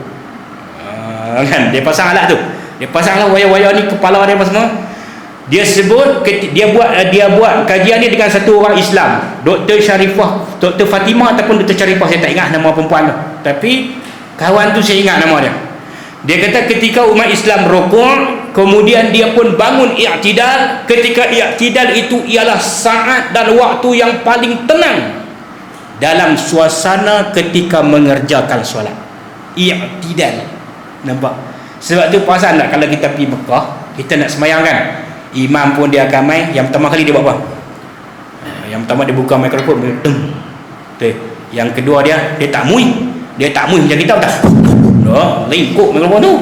Kan dia pasang alat tu, dia pasanglah wayar-wayar ni kepala dia apa semua. Dia sebut, dia buat kajian ni dengan satu orang Islam, Dr. Sharifah, Dr. Fatimah ataupun Dr. Sharifah, saya tak ingat nama perempuan tu, tapi kawan tu saya ingat nama dia. Dia kata ketika umat Islam rukuk, kemudian dia pun bangun i'tidal. Ketika i'tidal itu ialah saat dan waktu yang paling tenang dalam suasana ketika mengerjakan solat. I'tidal, nampak? Sebab tu perasan tak kalau kita pergi Mekah, kita nak sembahyang kan, imam pun dia akan main, yang pertama kali dia buat apa? Yang pertama dia buka mikrofon, yang kedua dia tak muih. Dia tak muih macam kita tak. Lengkuk mikrofon tu.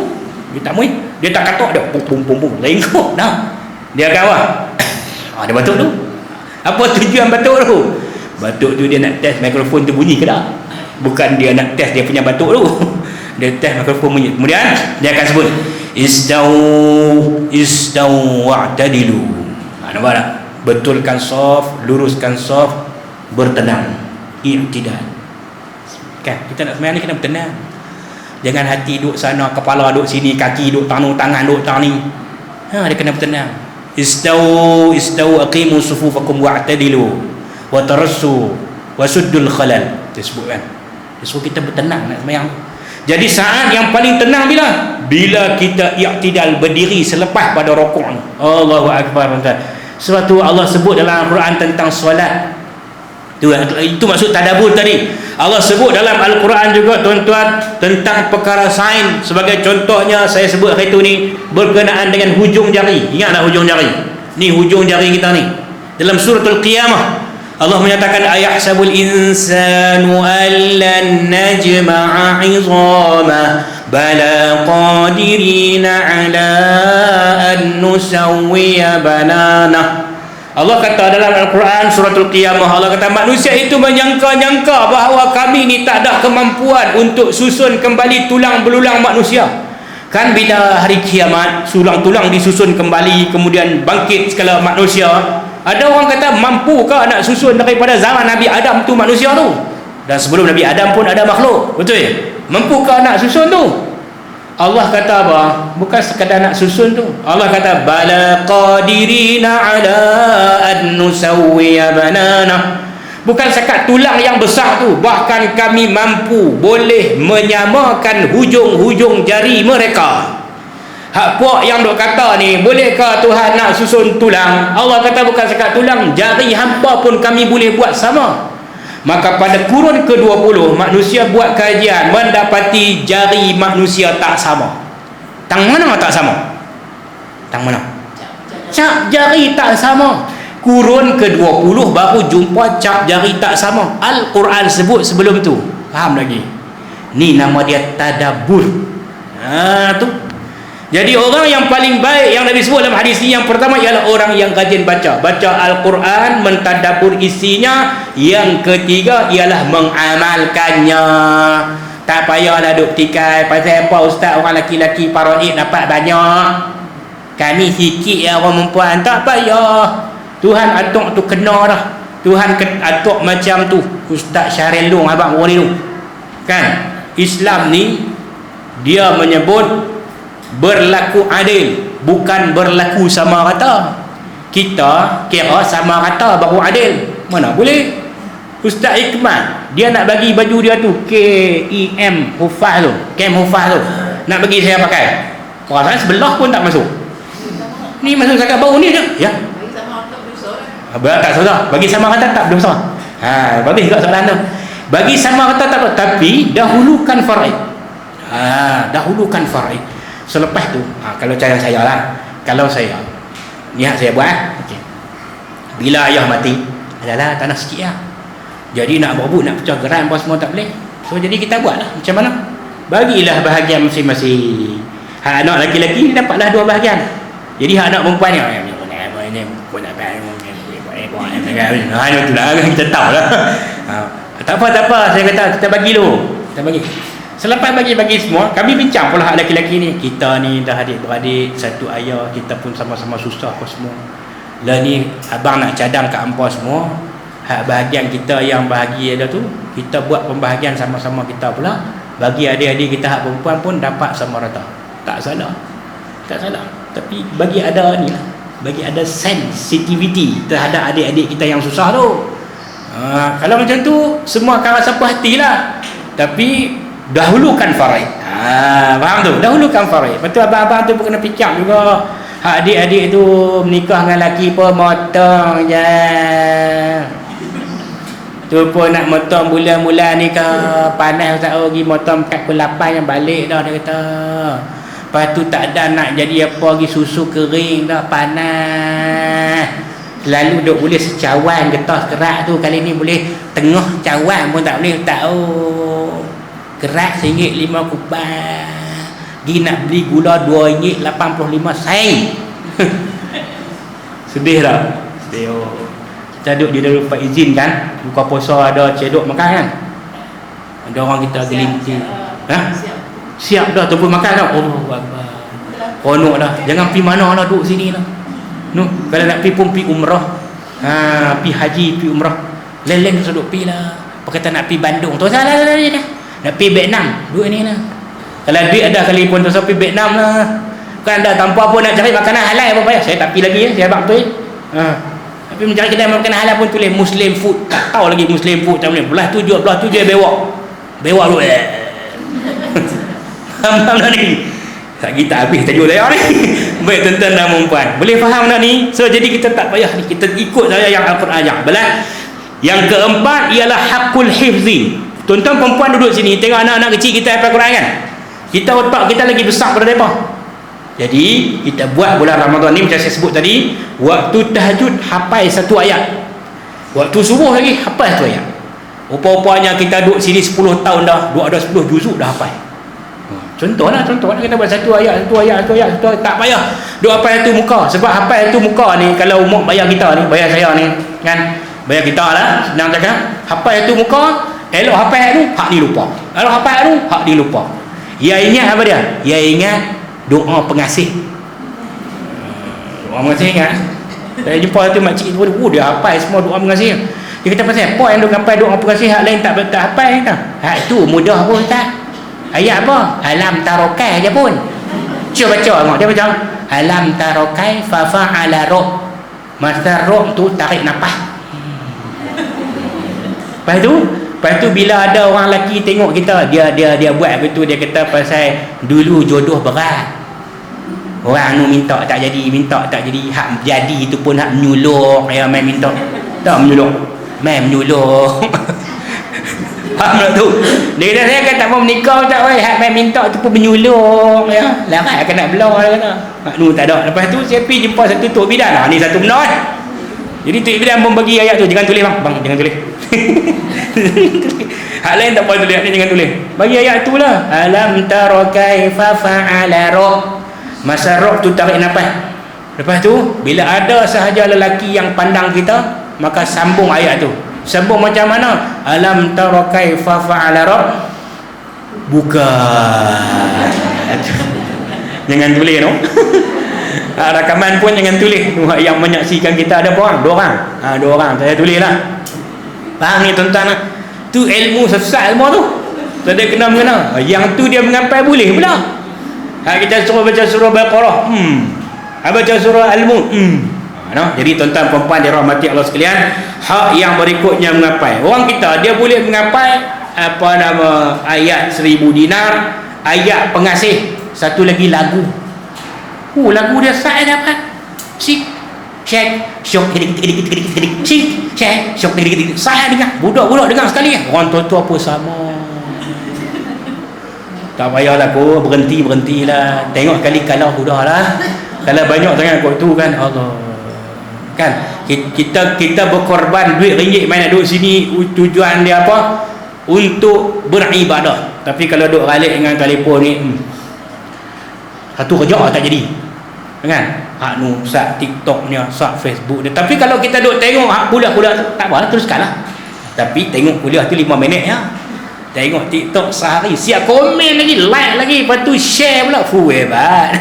Dia tak muih, dia tak katok, dia pum lengkuk dah. Dia akan apa? Dia batuk tu. Apa tujuan batuk tu? Batuk tu dia nak test mikrofon tu bunyi ke tak? Bukan dia nak test dia punya batuk tu. Dia test mikrofon bunyi. Kemudian dia akan sebut Istau wa'tadilu. Nampak tak? Betulkan saf, luruskan saf, bertenang, i'tidal. Kan kita nak sembahyang ni kena bertenang. Jangan hati duduk sana, kepala duduk sini, kaki duduk tangan duduk tang ni. Dia kena bertenang. Istau aqimu sufufakum wa'tadilu wa tarassu wa suddul khalal. Dia sebut kan, dia suruh kita bertenang nak sembahyang. Jadi saat yang paling tenang bila kita i'tidal, berdiri selepas pada rukuk. Allahu akbar. Sebab tu Allah sebut dalam Al-Quran tentang solat. Itu maksud tadabbur tadi. Allah sebut dalam Al-Quran juga tuan-tuan tentang perkara sains. Sebagai contohnya saya sebut hari tu ni berkenaan dengan hujung jari. Ingat tak hujung jari? Ni hujung jari kita ni. Dalam suratul Qiyamah Allah menyatakan ayahsabul insanu allan najma'a 'idhamah bala qadirina 'ala an nusawwiya banana. Allah kata dalam Al-Quran suratul Qiyamah, Allah kata manusia itu menyangka-nyangka bahawa kami ni tak ada kemampuan untuk susun kembali tulang belulang manusia. Kan bila hari kiamat tulang-tulang disusun kembali, kemudian bangkit segala manusia. Ada orang kata mampukah nak susun daripada zaman Nabi Adam tu manusia tu? Dan sebelum Nabi Adam pun ada makhluk, betul ya? Mampukah nak susun tu? Allah kata apa? Bukan sekadar nak susun tu. Allah kata bala qadirina ala an nusawwiya banana. Bukan sekat tulang yang besar tu, bahkan kami mampu boleh menyamakan hujung-hujung jari mereka. Hak puak yang duk kata ni, bolehkah Tuhan nak susun tulang? Allah kata bukan sekat tulang, jari hampa pun kami boleh buat sama. Maka pada kurun ke-20 manusia buat kajian, mendapati jari manusia tak sama. Tang mana tak sama? Tang mana? Cap jari tak sama. Kurun ke-20 baru jumpa cap jari tak sama. Al-Quran sebut sebelum tu. Faham lagi? Ni nama dia tadabbur. Tu. Jadi orang yang paling baik yang Nabi sebut dalam hadis ni, yang pertama ialah orang yang rajin baca Al-Quran, mentadabbur isinya. Yang ketiga ialah mengamalkannya. Tak payahlah duk tikai pasal apa ustaz orang laki-laki paraid dapat banyak, kami sikit ya orang perempuan. Tak payah. Tuhan atuk tu kena dah. Tuhan atuk macam tu. Ustaz Syaril Long abang orang ni tu kan, Islam ni dia menyebut berlaku adil, bukan berlaku sama rata. Kita kira sama rata baru adil. Mana boleh. Ustaz Hikmat dia nak bagi baju dia tu KEM Hufaz tu, nak bagi saya pakai, orang sebelah pun tak masuk. Ni masuk zakat baru ni je ya. Tak salah. Bagi sama rata tak berdosa. Bagus juga soalan tu. Bagi sama rata tak apa, tapi dahulukan faraid. Dahulukan faraid. Selepas tu, kalau cara saya lah, kalau saya niat saya buat, okay, bila ayah mati, adalah tanah sikit lah. Jadi nak berebut, nak pecah geran apa semua tak boleh. So jadi kita buat lah. Macam mana? Bagilah bahagian masing-masing. Hak anak lelaki ni dapatlah 2 bahagian. Jadi hak anak perempuan ni, kita tahu lah. Tak apa, saya kata kita bagi dulu. Kita bagi. Selepas bagi semua, kami bincang pula hak lelaki ni. Kita ni dah adik-beradik, satu ayah, kita pun sama-sama susah apa semua. Lah ni abang nak cadang kat hampa semua. Hak bahagian kita yang bahagia dah tu, kita buat pembahagian sama-sama kita pula. Bagi adik-adik kita hak perempuan pun dapat sama rata. Tak salah. Tapi bagi ada ni lah, bagi ada sensitivity terhadap adik-adik kita yang susah tu. Kalau macam tu semua akan rasa puas hati lah. Tapi dahulukan faraid. Faham tu? Dahulukan faraid. Betul abang-abang tu pun kena fikir juga. Hak adik-adik tu menikah dengan lelaki pun motong je. Tu pun nak motong bulan-bulan ni ke panas tak pergi motong 48 yang balik dah dia kata. Lepas tu tak ada nak jadi apa lagi, susu kering dah panas. Lalu duk boleh secawan getah kerak tu, kali ni boleh tengah cawan pun tak boleh. Tahu kerak RM1.5 kubas. Dia nak beli gula RM2.85 sen. Sedih tak? Sedih. Kita duduk di dalam Pak izin kan, buka puasa ada cedok makan kan. Ada orang kita gelintir. Siap dah tunggu makan dah. Allah Akbar. Konok dah. Jangan pergi mana lah, duduk sini lah. Kalau nak pergi pun pergi umrah. Pergi haji, pergi umrah. Leleng duduk pergi lah. Perkata nak pergi Bandung. Tu salah dah. Nak pergi Vietnam, duduk ni lah. Kalau duit ada kali pun tu pergi Vietnam lah. Kan dah tanpa pun nak cari makanan halal apa payah. Saya tak pergi lagi ya, saya abang betul. Tapi mencari kedai makanan halal pun tulis Muslim food. Tak tahu lagi Muslim food tak boleh. Belah tu jual bewak dulu. Faham tak ni? Tak kita habis tajuk saya ni. Baik tuan-tuan dan puan, boleh faham tak ni? So jadi kita tak payah ni, kita ikut saja yang Al-Quran ajar. Belah. Yang keempat ialah hakul hifzi. Tuan-tuan perempuan duduk sini, tengok anak-anak kecil kita hafal Quran kan? Kita otak kita lagi besar pada mereka. Jadi kita buat bulan Ramadan ni macam saya sebut tadi, waktu tahajud hafal 1 ayat, waktu subuh lagi hafal 1 ayat. Rupa-rupanya kita duduk sini 10 tahun dah, duduk ada 10 juzuk dah hafal. Contoh lah kita buat 1 ayat, tak payah duk hafal satu muka. Sebab hafal satu muka ni, kalau umur bayar kita ni, bayar saya ni kan, bayar kita lah, senang cakap, hafal satu muka, elok hafal tu, hak ni lupa, elok hafal tu, hak ni lupa. Ya ingat apa dia? Ya ingat doa pengasih. Doa pengasih ingat. Saya jumpa tu makcik tu, dia hafal semua doa pengasih. Dia kata pasal apa yang duk hafal doa pengasih, hak lain tak hafal kata. Hak tu mudah pun tak. Ayat apa? Alam tarokai je pun. Cuba baca tengok. Dia baca alam tarokai fa fa'ala roh. Masa roh tu tarik nafas. Lepas tu bila ada orang lelaki tengok kita, dia buat begitu, dia kata pasal dulu jodoh berat. Orang nu minta tak jadi, hak jadi itu pun hak menyuluh, ya main minta. Tak menyuluh. Main menyuluh. Faham tak tu? Dia kata saya kan tak mau menikah tak weh, hak main minta tu pun menyulung ya. Larat akan nak belah dia kata. Hak nu tak ada. Lepas tu saya pergi jumpa satu tok bidan. Ni satu benda kan. Jadi tok bidan pun bagi ayat tu, jangan tulis bang. Bang jangan tulis. Hak lain tak boleh tulis, ni jangan tulis. Bagi ayat tu lah. Alam tara kaifa fa'ala rabb. Masa rabb tu tarik nafas. Lepas tu bila ada sahaja lelaki yang pandang kita, maka sambung ayat tu. Sambung macam mana? Alam tara kaifa fa'ala rabb. Bukan. Jangan tulis no. Rakaman pun jangan tulis. Yang menyaksikan kita ada berapa orang? 2 orang. 2 orang. Saya tulislah. Faham ni tuan-tuan? Tu ilmu sesat ilmu tu. Tak ada kena-mengena. Yang tu dia mengampai boleh pula. Kita suruh baca surah Baqarah. Baca surah Al-Mulk. No? Jadi tuan-tuan puan-puan dirahmati Allah sekalian, hak yang berikutnya mengapai. Orang kita dia boleh mengapai apa nama ayat 1000 dinar, ayat pengasih, satu lagi lagu. Lagu dia saya dapat. Sik Syek syok kedik sik Syek syok kedik. Saya dengar, budak-budak dengar sekali. Orang tua-tua apa sama. Tak payahlah kau berhentilah. Tengok kali kalau sudahlah. Kalau banyak sangat kot tu kan, Allah kan, kita berkorban duit ringgit main nak duduk sini, tujuan dia apa? Untuk beribadah. Tapi kalau duduk ralik dengan telefon ni, satu kerja tak jadi kan, hak nu sat TikTok ni, sat Facebook ni. Tapi kalau kita duduk tengok hak kuliah-kuliah tu, tak apalah, teruskanlah. Tapi tengok kuliah tu 5 minit ya, tengok TikTok sehari, siap komen lagi, like lagi, lepas tu share pula, hebat.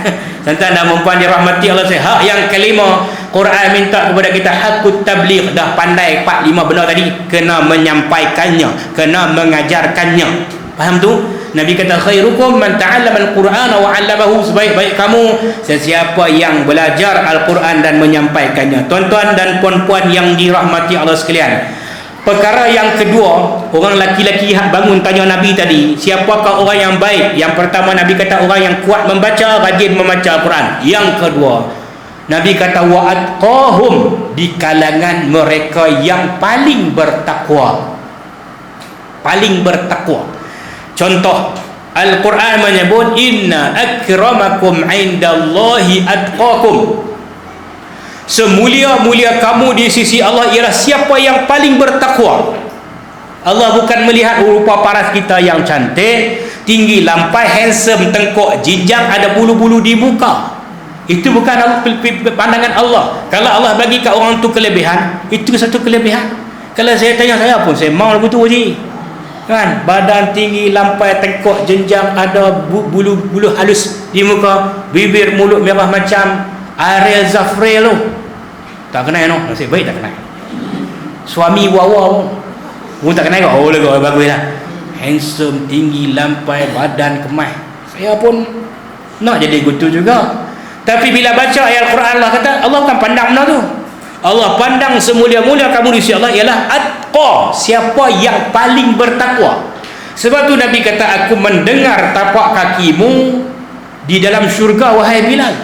Tuan-tuan dan puan dirahmati Allah sekalian, hak yang kelima, Quran minta kepada kita hakut tabligh. Dah pandai 4-5 benda tadi, kena menyampaikannya, kena mengajarkannya. Faham tu? Nabi kata khairukum man ta'allama al-Quran wa 'allamahu, sebaik-baik kamu sesiapa yang belajar Al-Quran dan menyampaikannya. Tuan-tuan dan puan-puan yang dirahmati Allah sekalian, perkara yang kedua, orang laki-laki hak bangun tanya Nabi tadi, siapakah orang yang baik? Yang pertama Nabi kata orang yang kuat membaca, rajin membaca Al-Quran. Yang kedua Nabi kata wa atqahum, di kalangan mereka yang paling bertakwa. Paling bertakwa. Contoh, Al-Quran menyebut inna akramakum indallahi atqakum. Semulia-mulia kamu di sisi Allah ialah siapa yang paling bertakwa. Allah bukan melihat rupa paras kita yang cantik, tinggi, lampai, handsome, tengkok, jinjang, ada bulu-bulu di muka. Itu bukan pandangan Allah. Kalau Allah bagi kat orang tu kelebihan, itu satu kelebihan. Kalau saya tanya saya pun, saya mau lagu tu je kan, badan tinggi, lampai, tengkok, jenjang, ada bulu-bulu halus di muka, bibir, mulut merah macam Ariel Zafrel tu. Tak kenal no, nasib baik tak kenal. Suami wawa pun tak kenal. Oh lega, bagus lah. Handsome, tinggi, lampai, badan kemas. Saya pun nak jadi gitu juga. Tapi bila baca ayat Al-Quran, Allah kata Allah kan pandang benda tu. Allah pandang semulia-mulia kamu di sisi Allah ialah atqa, siapa yang paling bertakwa. Sebab tu Nabi kata aku mendengar tapak kakimu di dalam syurga wahai Bilal.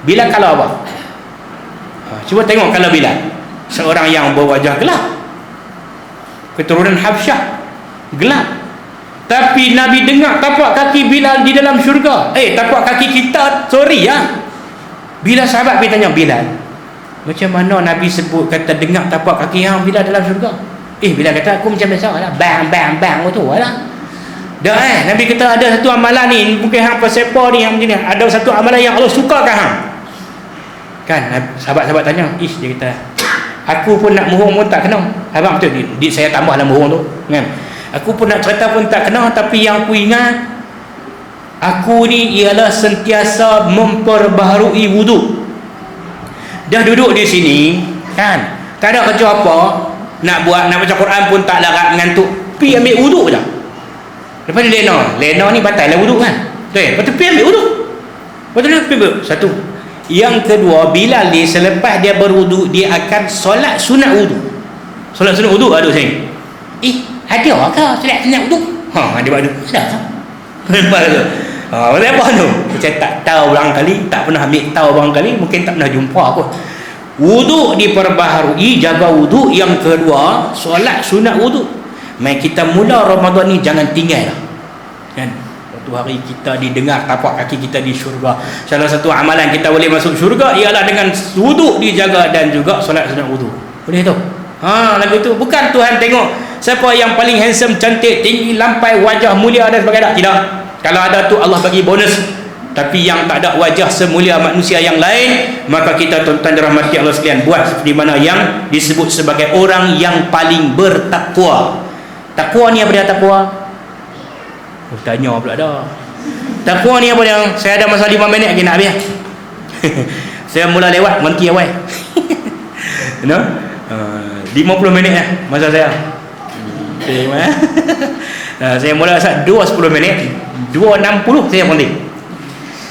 Bilal kalau apa? Cuba tengok kalau Bilal, seorang yang berwajah gelap, keturunan Habsyah, gelap. Tapi Nabi dengar tapak kaki Bilal di dalam syurga. Tapak kaki kita, sorry ya. Bila sahabat pergi tanya Bilal, macam mana Nabi sebut kata dengar tapak kaki hang Bilal dalam syurga? Bilal kata aku macam biasa lah, bang bang bang tu lah. Dah Nabi kata ada satu amalan ni, mungkin hang pesepa ni yang macam ni, ada satu amalan yang Allah suka ke hang? Kan sahabat-sahabat tanya, dia kata aku pun nak mohon pun tak kena. Abang betul ni, saya tambahlah mohon tu kan. Aku pun nak cerita pun tak kena, tapi yang aku ingat, aku ni ialah sentiasa memperbaharui wuduk. Dah duduk di sini kan, tak ada kerja apa, nak baca Quran pun tak larat, ngantuk, pergi ambil wuduk je. Lepas ni Lena ni batal lah wuduk kan, lepas tu pergi ambil wuduk, lepas tu pergi satu. Yang kedua, Bilal ni selepas dia berwuduk, dia akan solat sunat wuduk. Solat sunat wuduk ada saya, ada ke solat sunat wuduk? Dia buat ada lepas tu apa tu, saya tak tahu barangkali, tak pernah ambil tahu barangkali, mungkin tak pernah jumpa kot. Wuduk diperbaharui, jaga wuduk. Yang kedua, solat sunat wuduk. Mai kita mula Ramadan ni jangan tinggal lah. Kan? Satu hari kita didengar tapak kaki kita di syurga. Salah satu amalan kita boleh masuk syurga ialah dengan wuduk dijaga dan juga solat sunat wuduk. Boleh tu? Lagu tu bukan Tuhan tengok siapa yang paling handsome, cantik, tinggi, lampai, wajah mulia dan sebagainya. Tidak. Kalau ada tu Allah bagi bonus. Tapi yang tak ada wajah semulia manusia yang lain, maka kita tuan-tuan dirahmati Allah sekalian, buat seperti mana yang disebut sebagai orang yang paling bertakwa. Takwa ni apa dia takwa? Tanya pula dah. Takwa ni apa dia? Saya ada masa 5 minit lagi nak habis. Saya mula lewat menti awal. No? 50 minit lah masa saya. Okay, saya mula saat 2:10 minit, 2:60 saya berhenti.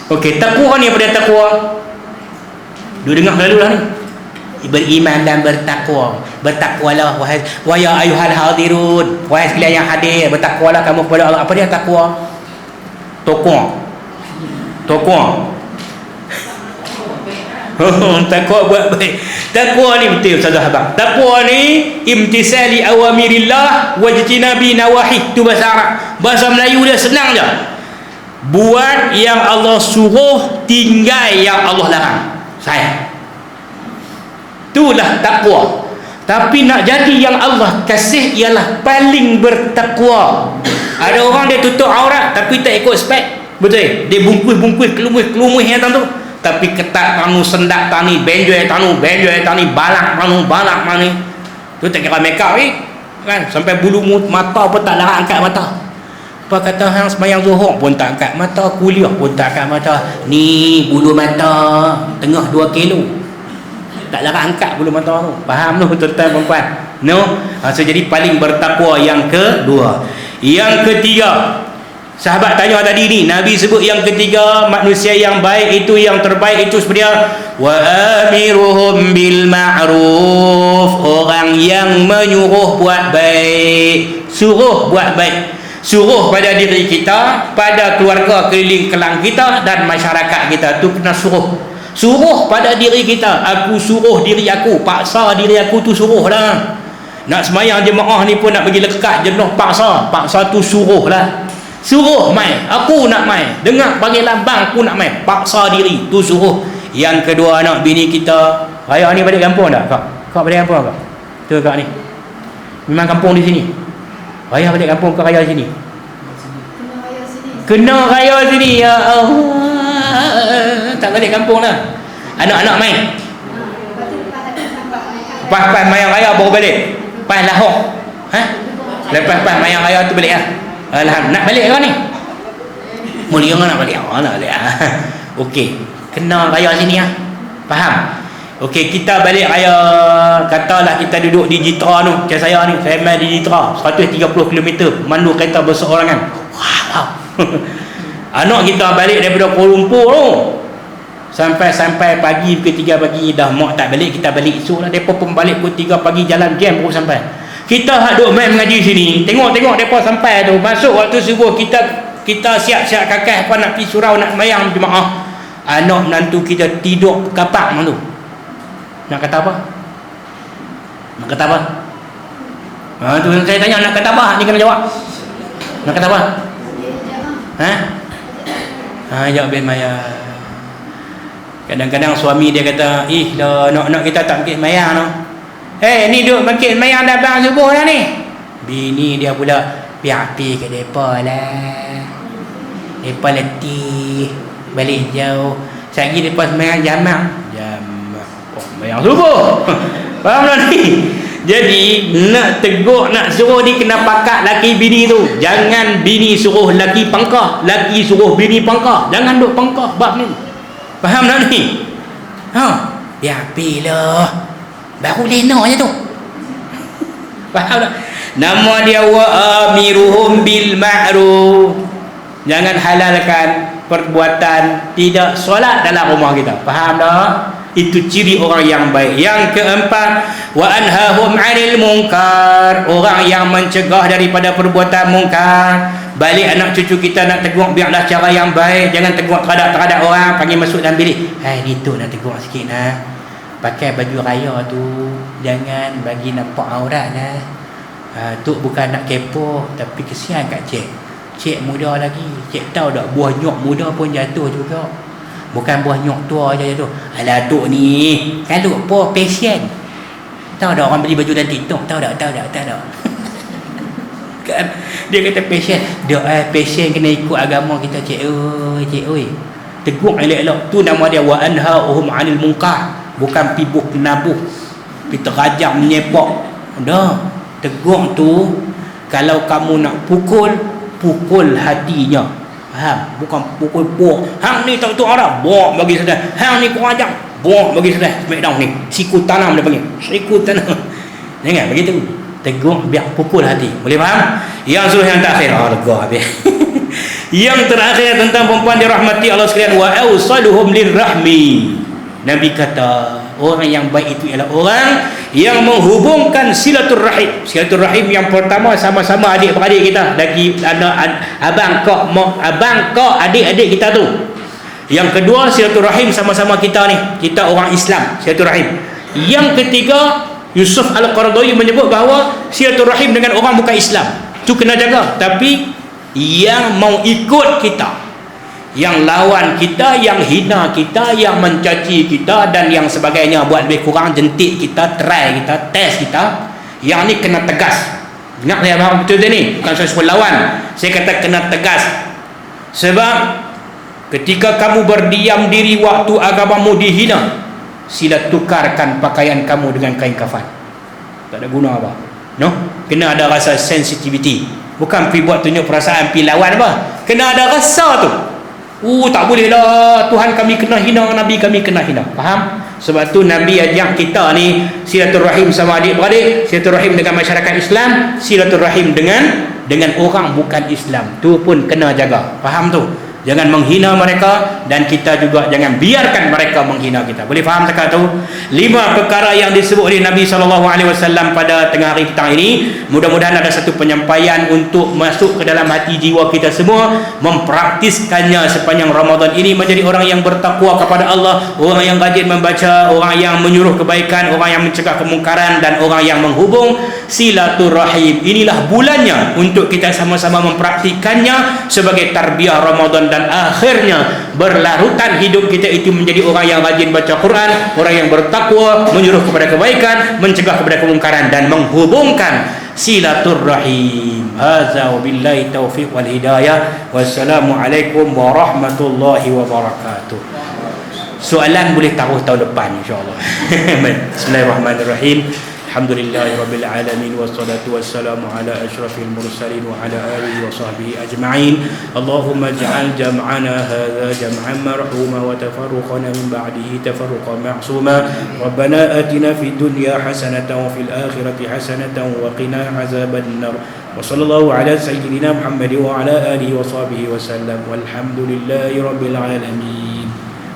Okey, takwa ni apa dia takwa? Dua dengar selalu lah ni. Beriman dan bertakwa. Bertakwalah wahai ayuhal hadirun. Wahai sekalian yang hadir, bertakwalah kamu kepada Allah. Apa dia takwa? Takwa. Takwa buat baik. Takwa ni betul Ustaz Abang. Takwa ni imtisali awamirillah wajtinabi nawahi. Tu bahasa Arab. Bahasa Melayu dia senang je. Buat yang Allah suruh, tinggal yang Allah larang. Saya. Itulah takwa. Tapi nak jadi yang Allah kasih ialah paling bertakwa. Ada orang dia tutup aurat tapi tak ikut spek. Betul? Dia bungkus kelumuh yang tu. Tapi ketat tanu, sendak tani, benjoy tanu, balak mani. Tu tak kira make up ni. Kan? Sampai bulu mata pun tak larang angkat mata. Apa kata hang sembahyang zuhur pun tak angkat mata, kuliah pun tak angkat mata. Ni bulu mata tengah 2 kilo. Tak larang angkat bulu mata tu. Faham tu tuan-tuan puan-puan? No? So jadi paling bertakwa yang kedua. Yang ketiga, sahabat tanya tadi ni, Nabi sebut yang ketiga, manusia yang baik itu, yang terbaik itu seperti wa amiruhum bil ma'ruf, orang yang menyuruh buat baik, suruh buat baik. Suruh pada diri kita, pada keluarga keliling kelang kita dan masyarakat kita. Tu kena suruh. Suruh pada diri kita. Aku suruh diri aku, paksa diri aku tu suruh lah. Nak semayang jemaah ni pun nak bagi lekat jenuh, paksa tu suruh lah. Suruh mai, aku nak mai. Dengar panggil lambang, aku nak mai. Paksa diri, tu suruh. Yang kedua, anak bini kita. Raya ni balik kampung tak kak? Kak balik kampung tak? Tu kak ni memang kampung di sini. Raya balik kampung ke raya sini? Kena raya sini. Ya Allah. Tak balik kampung lah. Anak-anak main. Lepas mayang raya baru balik. Lepas lahok. Lepas mayang raya tu balik lah. Alhamdulillah. Nak balik ke ni? Mulia nak balik. Nak balik. Okey. Kena raya sini lah. Faham? Okey, kita balik raya, katalah kita duduk di Jitra tu, macam saya ni, saya main di Jitra 130 km, mandu kereta berseorangan. Wow. Anak kita balik daripada Kuala Lumpur tu, sampai pagi pukul 3 pagi, dah mak tak balik, kita balik esok lah. Mereka pun balik pukul 3 pagi, jalan jam baru sampai. Kita duduk main mengaji sini, tengok mereka sampai tu, masuk waktu subuh, kita siap-siap kakak apa nak pergi surau, nak mayang jemaah. Anak menantu kita tidur kapak malu. Nak kata apa? Tu saya tanya, nak kata apa? Ni kena jawab. Nak kata apa? Jawab Ben Maya. Kadang-kadang suami dia kata, dah nak kita tak makin mayang no. Ni duk makin mayang dah bang subuh dah ni. Bini dia pula piak-pi ke depa lah. Depa letih, balik jauh. Sekali depa semayang jamak. Mayang subuh. Faham tak ni? Jadi nak tegur, nak suruh ni kena pakat laki bini tu. Jangan bini suruh laki pangkah, laki suruh bini pangkah. Jangan duk pangkah bab ni. Faham tak ni? Ya pilah. Baru lena je tu. Faham tak? Nama dia wa amiruhum bil ma'ruf. Jangan halalkan perbuatan tidak solat dalam rumah kita. Faham tak? Itu ciri orang yang baik. Yang keempat, wa anhahum 'anil munkar, orang yang mencegah daripada perbuatan mungkar. Balik anak cucu kita nak tegur, biarlah cara yang baik, jangan tegur terhadap orang, panggil masuk dalam bilik. Ni tu nak tegur sikit pakai baju raya tu jangan bagi nampak aurat Tok bukan nak kepo, tapi kesian kat cik. Cik muda lagi. Cik tahu tak, buah nyok muda pun jatuh juga. Bukan buah nyok tua je jatuh. Alah tok ni, kalau apa passion. Tahu tak orang beli baju dalam TikTok? Tahu tak? Kan dia kata passion. Dia passion kena ikut agama kita, cik oi. Tegur elok-elok. Tu nama dia wa anhauhum 'anil munkar. Bukan pibuh penabuh, pi terajam menyepok. Dah. Tegur tu kalau kamu nak pukul hatinya. Faham? Bukan pukul bok. Hang ni tak tahu arah, bok bagi sedar. Hang ni kurang ajar, bok bagi sedar. Smackdown ni siku tanam dia panggil. Siku tanam. Jangan begitu. Tegur biar pukul hati. Boleh faham? Yang suruh yang terakhir. Lega habis. Yang terakhir tentang perempuan dirahmati Allah sekalian, wa awsaluhum lirrahmi. Nabi kata orang yang baik itu ialah orang yang menghubungkan silaturrahim. Silaturrahim yang pertama sama-sama adik-beradik kita, lagi abang kak adik-adik kita tu. Yang kedua silaturrahim sama-sama kita ni, kita orang Islam, silaturrahim. Yang ketiga Yusuf Al-Qaradawi menyebut bahawa silaturrahim dengan orang bukan Islam tu kena jaga, tapi yang mau ikut kita, yang lawan kita, yang hina kita, yang mencaci kita dan yang sebagainya, buat lebih kurang jentik kita, try kita, test kita, yang ni kena tegas. Ingat saya faham betul dia ni, bukan saya suruh lawan, saya kata kena tegas. Sebab ketika kamu berdiam diri waktu agamamu dihina, sila tukarkan pakaian kamu dengan kain kafan. Tak ada guna apa, no? Kena ada rasa sensitivity, bukan pergi buat tunjuk perasaan, pergi lawan apa, kena ada rasa tu. Tak boleh lah, Tuhan kami kena hina, Nabi kami kena hina. Faham? Sebab tu Nabi ajak kita ni silaturahim sama adik-beradik, silaturahim dengan masyarakat Islam, silaturahim dengan orang bukan Islam. Tu pun kena jaga. Faham tu? Jangan menghina mereka dan kita juga jangan biarkan mereka menghina kita. Boleh faham cakap tu? 5 perkara yang disebut oleh Nabi SAW pada tengah hari petang ini. Mudah-mudahan ada satu penyampaian untuk masuk ke dalam hati jiwa kita semua, mempraktiskannya sepanjang Ramadan ini, menjadi orang yang bertakwa kepada Allah, orang yang rajin membaca, orang yang menyuruh kebaikan, orang yang mencegah kemungkaran, dan orang yang menghubung silaturahim. Inilah bulannya untuk kita sama-sama mempraktikannya sebagai tarbiyah Ramadan, dan akhirnya berlarutan hidup kita itu menjadi orang yang rajin baca Quran, orang yang bertakwa, menyuruh kepada kebaikan, mencegah kepada kemungkaran, dan menghubungkan silaturrahim. Hadza wabillahi taufiq wal hidayah. Wassalamualaikum warahmatullahi wabarakatuh. Soalan boleh taruh tahun depan insya-Allah. Bismillahirrahmanirrahim. Alhamdulillahirabbil alamin, wassalatu wassalamu ala asyrafil mursalin wa ala alihi wa sahbihi ajma'in. Allahumma ij'al jam'ana hadza jam'an marhuma wa tafarruqana min ba'dihi tafarruqan ma'suma. Rabbana atina fid dunya hasanatan wa fil akhirati hasanatan wa qina azaban nar. Wa sallallahu ala sayyidina Muhammad wa ala alihi wa sahbihi wa sallam. Walhamdulillahirabbil alamin.